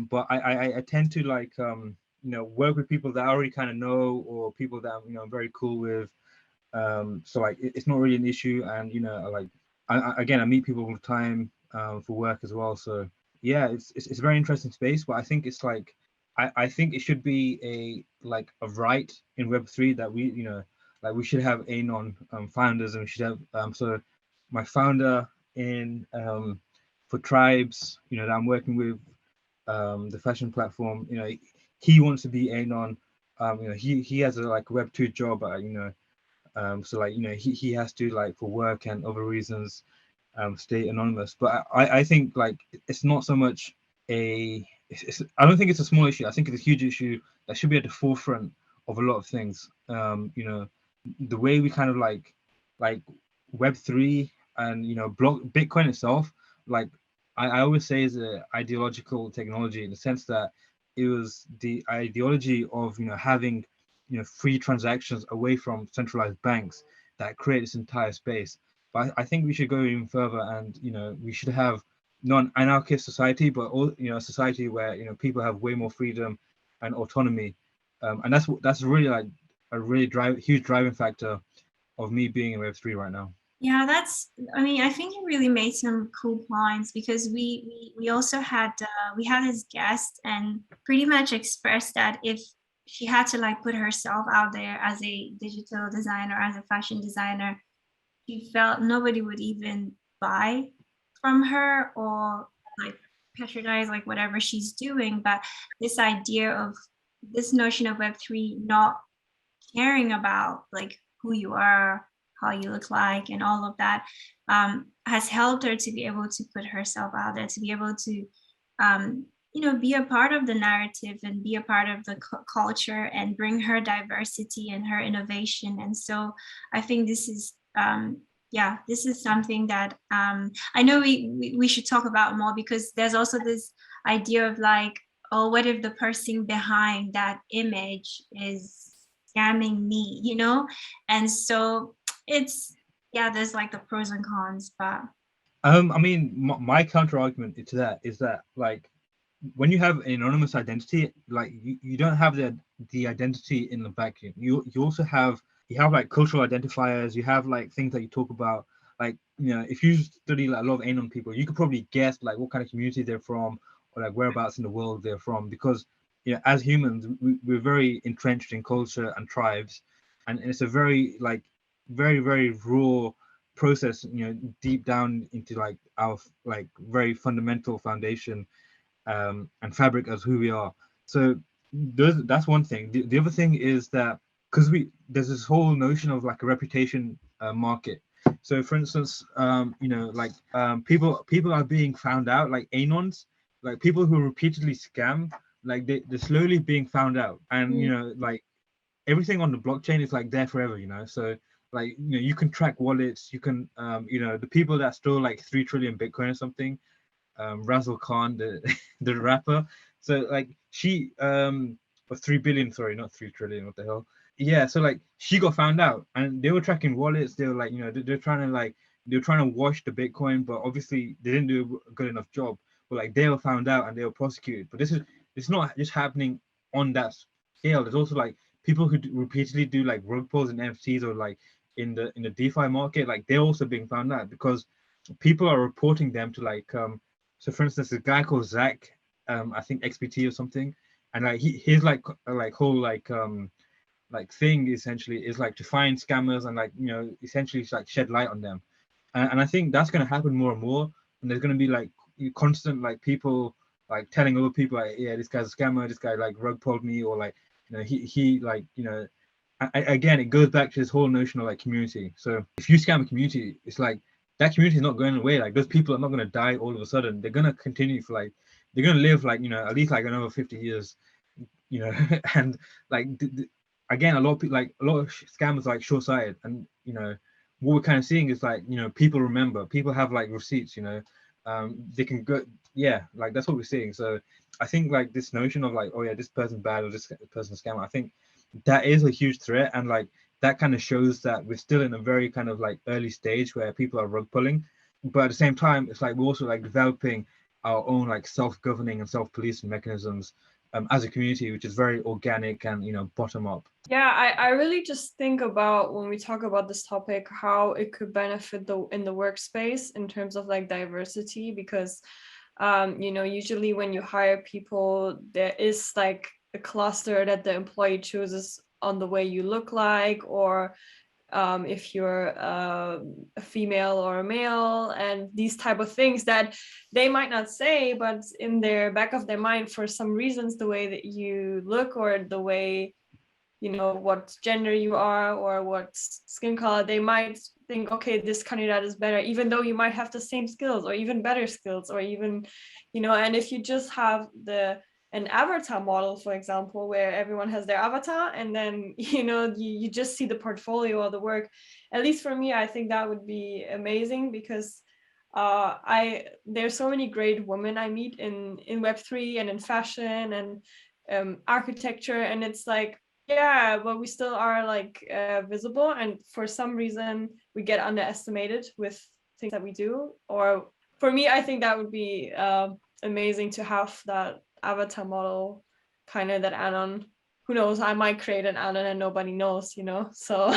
but I tend to like you know, work with people that I already kind of know, or people that, you know, I'm very cool with. So like it's not really an issue. And, you know, like again, I meet people all the time for work as well. So yeah, it's a very interesting space, but I think it's like I think it should be a right in Web3 that we, like we should have anon founders, and we should have so my founder in for tribes, that I'm working with, the fashion platform, he wants to be anon. He has a like Web2 job, so like he has to, like, for work and other reasons, stay anonymous. But I think like it's not so much I don't think it's a small issue. I think it's a huge issue that should be at the forefront of a lot of things. The way we kind of like Web3 and block Bitcoin itself, like I always say, is a ideological technology, in the sense that it was the ideology of having free transactions away from centralized banks that create this entire space. But I think we should go even further, and we should have non-anarchist society, but all a society where people have way more freedom and autonomy, and that's really like a really huge driving factor of me being in Web3 right now. Yeah, I mean, I think you really made some cool points, because we also had we had this guest and pretty much expressed that if she had to like put herself out there as a digital designer, as a fashion designer, she felt nobody would even buy from her or like patronize like whatever she's doing. But this idea of this notion of Web3 not caring about like who you are, how you look like, and all of that, has helped her to be able to put herself out there, to be able to be a part of the narrative and be a part of the culture and bring her diversity and her innovation. And so I think this is this is something that I know we should talk about more, because there's also this idea of like, oh, what if the person behind that image is scamming me, and so it's there's like the pros and cons. But I mean, my counter argument to that is that, like, when you have an anonymous identity, like you don't have the identity in the vacuum. You also have like cultural identifiers. You have like things that you talk about, like if you study like a lot of anon people, you could probably guess like what kind of community they're from, or like whereabouts in the world they're from, because as humans, we're very entrenched in culture and tribes, and it's a very like very raw process, deep down into like our like very fundamental foundation and fabric as who we are. So that's one thing. The other thing is that because there's this whole notion of like a reputation market. So for instance, people are being found out, like anons, like people who repeatedly scam, like they're slowly being found out, and like everything on the blockchain is like there forever, so like you can track wallets, you can the people that stole like 3 trillion Bitcoin or something, Razzle Khan, the the rapper. So like she or 3 billion, sorry, not 3 trillion, what the hell. Yeah, so like she got found out, and they were tracking wallets. They were like, they're trying to wash the Bitcoin, but obviously they didn't do a good enough job. But like they were found out and they were prosecuted. But it's not just happening on that scale. There's also like people who repeatedly do like rug pulls and NFTs, or like in the DeFi market, like they're also being found out because people are reporting them to like so for instance, a guy called Zach, I think XPT or something, and like his like whole like thing essentially is like to find scammers and like essentially like shed light on them, and I think that's going to happen more and more, and there's going to be like constant like people like telling other people like, yeah, this guy's a scammer, this guy like rug pulled me, or like he like again, it goes back to this whole notion of like community. So if you scam a community, it's like that community is not going away. Like those people are not going to die all of a sudden. They're going to continue for like, they're going to live like at least like another 50 years, and like again, a lot of people, like a lot of scammers are like short-sighted, and what we're kind of seeing is like people remember, people have like receipts, they can go, yeah, like that's what we're seeing. So I think like this notion of like, oh yeah, this person's bad or this person's scammer, I think that is a huge threat, and like that kind of shows that we're still in a very kind of like early stage where people are rug pulling, but at the same time it's like we're also like developing our own like self-governing and self-policing mechanisms as a community, which is very organic and bottom up. Yeah, I really just think about when we talk about this topic, how it could benefit in the workspace in terms of like diversity, because You know, usually when you hire people, there is like a cluster that the employee chooses on the way you look like, or if you're a female or a male, and these type of things that they might not say, but in their back of their mind, for some reasons, the way that you look or the way, you know, what gender you are or what skin color, they might think, okay, this candidate is better, even though you might have the same skills or even better skills, or even, you know. And if you just have an avatar model, for example, where everyone has their avatar, and then, you know, you just see the portfolio or the work, at least for me, I think that would be amazing, because there's so many great women I meet in Web3 and in fashion and architecture, and it's like, yeah, but we still are like visible, and for some reason we get underestimated with things that we do. Or for me, I think that would be amazing to have that avatar model, kind of that Anon. Who knows, I might create an Anon and nobody knows, you know. So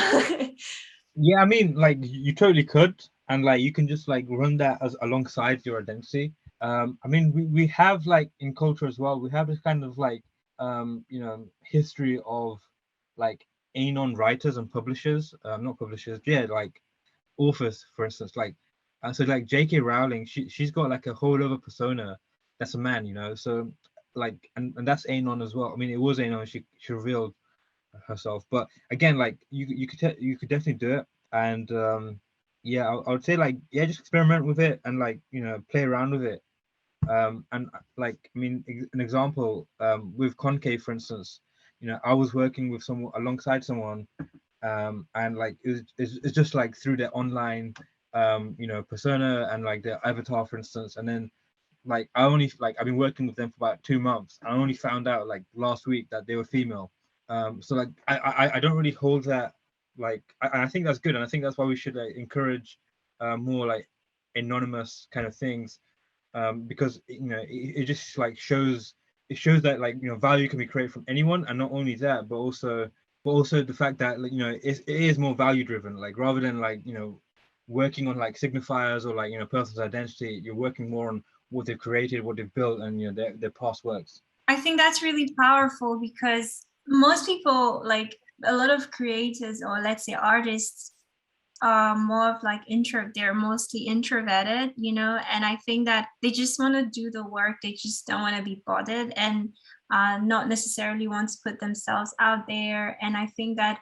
Yeah, I mean, like you totally could, and like you can just like run that as alongside your identity. I mean, we have like in culture as well, we have this kind of like you know, history of like anon writers and publishers, not publishers, yeah, like authors, for instance, like so like J.K. Rowling, she's got like a whole other persona that's a man, you know, so like and that's anon as well. I mean, it was anon, she revealed herself, but again, like you could definitely do it, and yeah, I would say like, yeah, just experiment with it and like, you know, play around with it. And like, I mean, an example, with Concave, for instance, you know, I was working with someone alongside someone, and like it's just like through their online you know, persona and like their avatar, for instance, and then like I've been working with them for about 2 months. I only found out like last week that they were female. So like I don't really hold that, like I think that's good, and I think that's why we should like encourage more like anonymous kind of things, because you know it just like shows, it shows that like, you know, value can be created from anyone, and not only that, but also the fact that like, you know, it is more value driven, like rather than like, you know, working on like signifiers or like, you know, person's identity, you're working more on what they've created, what they've built, and you know, their past works. I think that's really powerful because most people, like a lot of creators or let's say artists, are more of like they're mostly introverted, you know, and I think that they just want to do the work, they just don't want to be bothered, and not necessarily want to put themselves out there. And I think that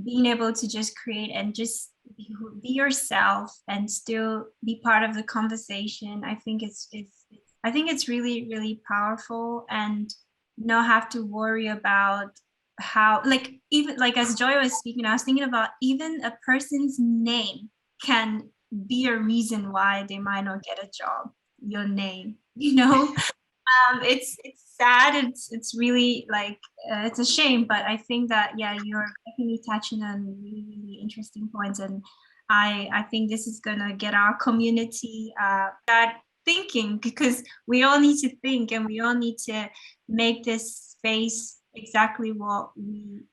being able to just create and just be yourself and still be part of the conversation, I think it's really, really powerful, and not have to worry about how, like, even like as Joy was speaking, I was thinking about even a person's name can be a reason why they might not get a job. Your name, you know. It's sad. It's really like it's a shame, but I think that, yeah, you're definitely touching on really, really interesting points, and I think this is gonna get our community that thinking, because we all need to think and we all need to make this space exactly what we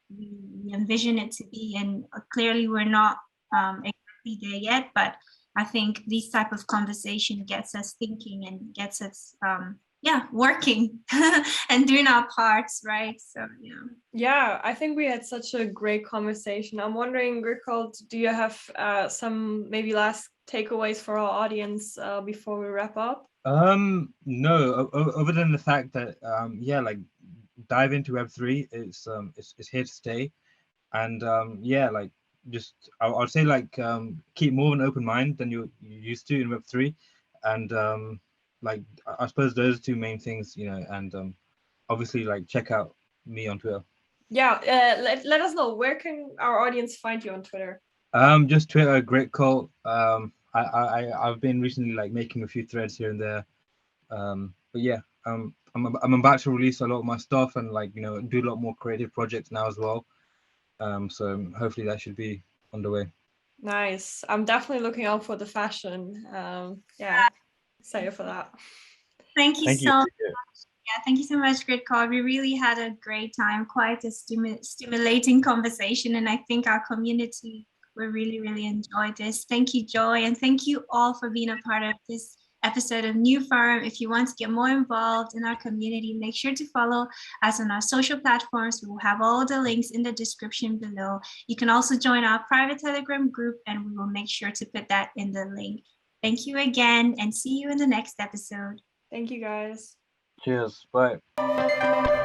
envision it to be. And clearly we're not exactly there yet, but I think this type of conversation gets us thinking and gets us working and doing our parts, right? So yeah, I think we had such a great conversation. I'm wondering, GRITCULT, do you have some maybe last takeaways for our audience before we wrap up? No, other than the fact that yeah, like dive into Web3. It's here to stay, and yeah, like just I'll say like keep more of an open mind than you used to in Web3, and like I suppose those two main things, you know, and obviously like check out me on Twitter. Yeah, let us know, where can our audience find you on Twitter? Just Twitter, GRITCULT. I've been recently like making a few threads here and there. But yeah, I'm about to release a lot of my stuff and like, you know, do a lot more creative projects now as well. So hopefully that should be underway. Nice. I'm definitely looking out for the fashion. Yeah, excited for that. Thank you so much. Yeah, thank you so much, GRITCULT. We really had a great time, quite a stimulating conversation, and I think our community will really, really enjoy this. Thank you, Joy, and thank you all for being a part of this episode of NEWFORUM. If you want to get more involved in our community, make sure to follow us on our social platforms. We will have all the links in the description below. You can also join our private Telegram group, and we will make sure to put that in the link. Thank you again, and see you in the next episode. Thank you, guys. Cheers. Bye.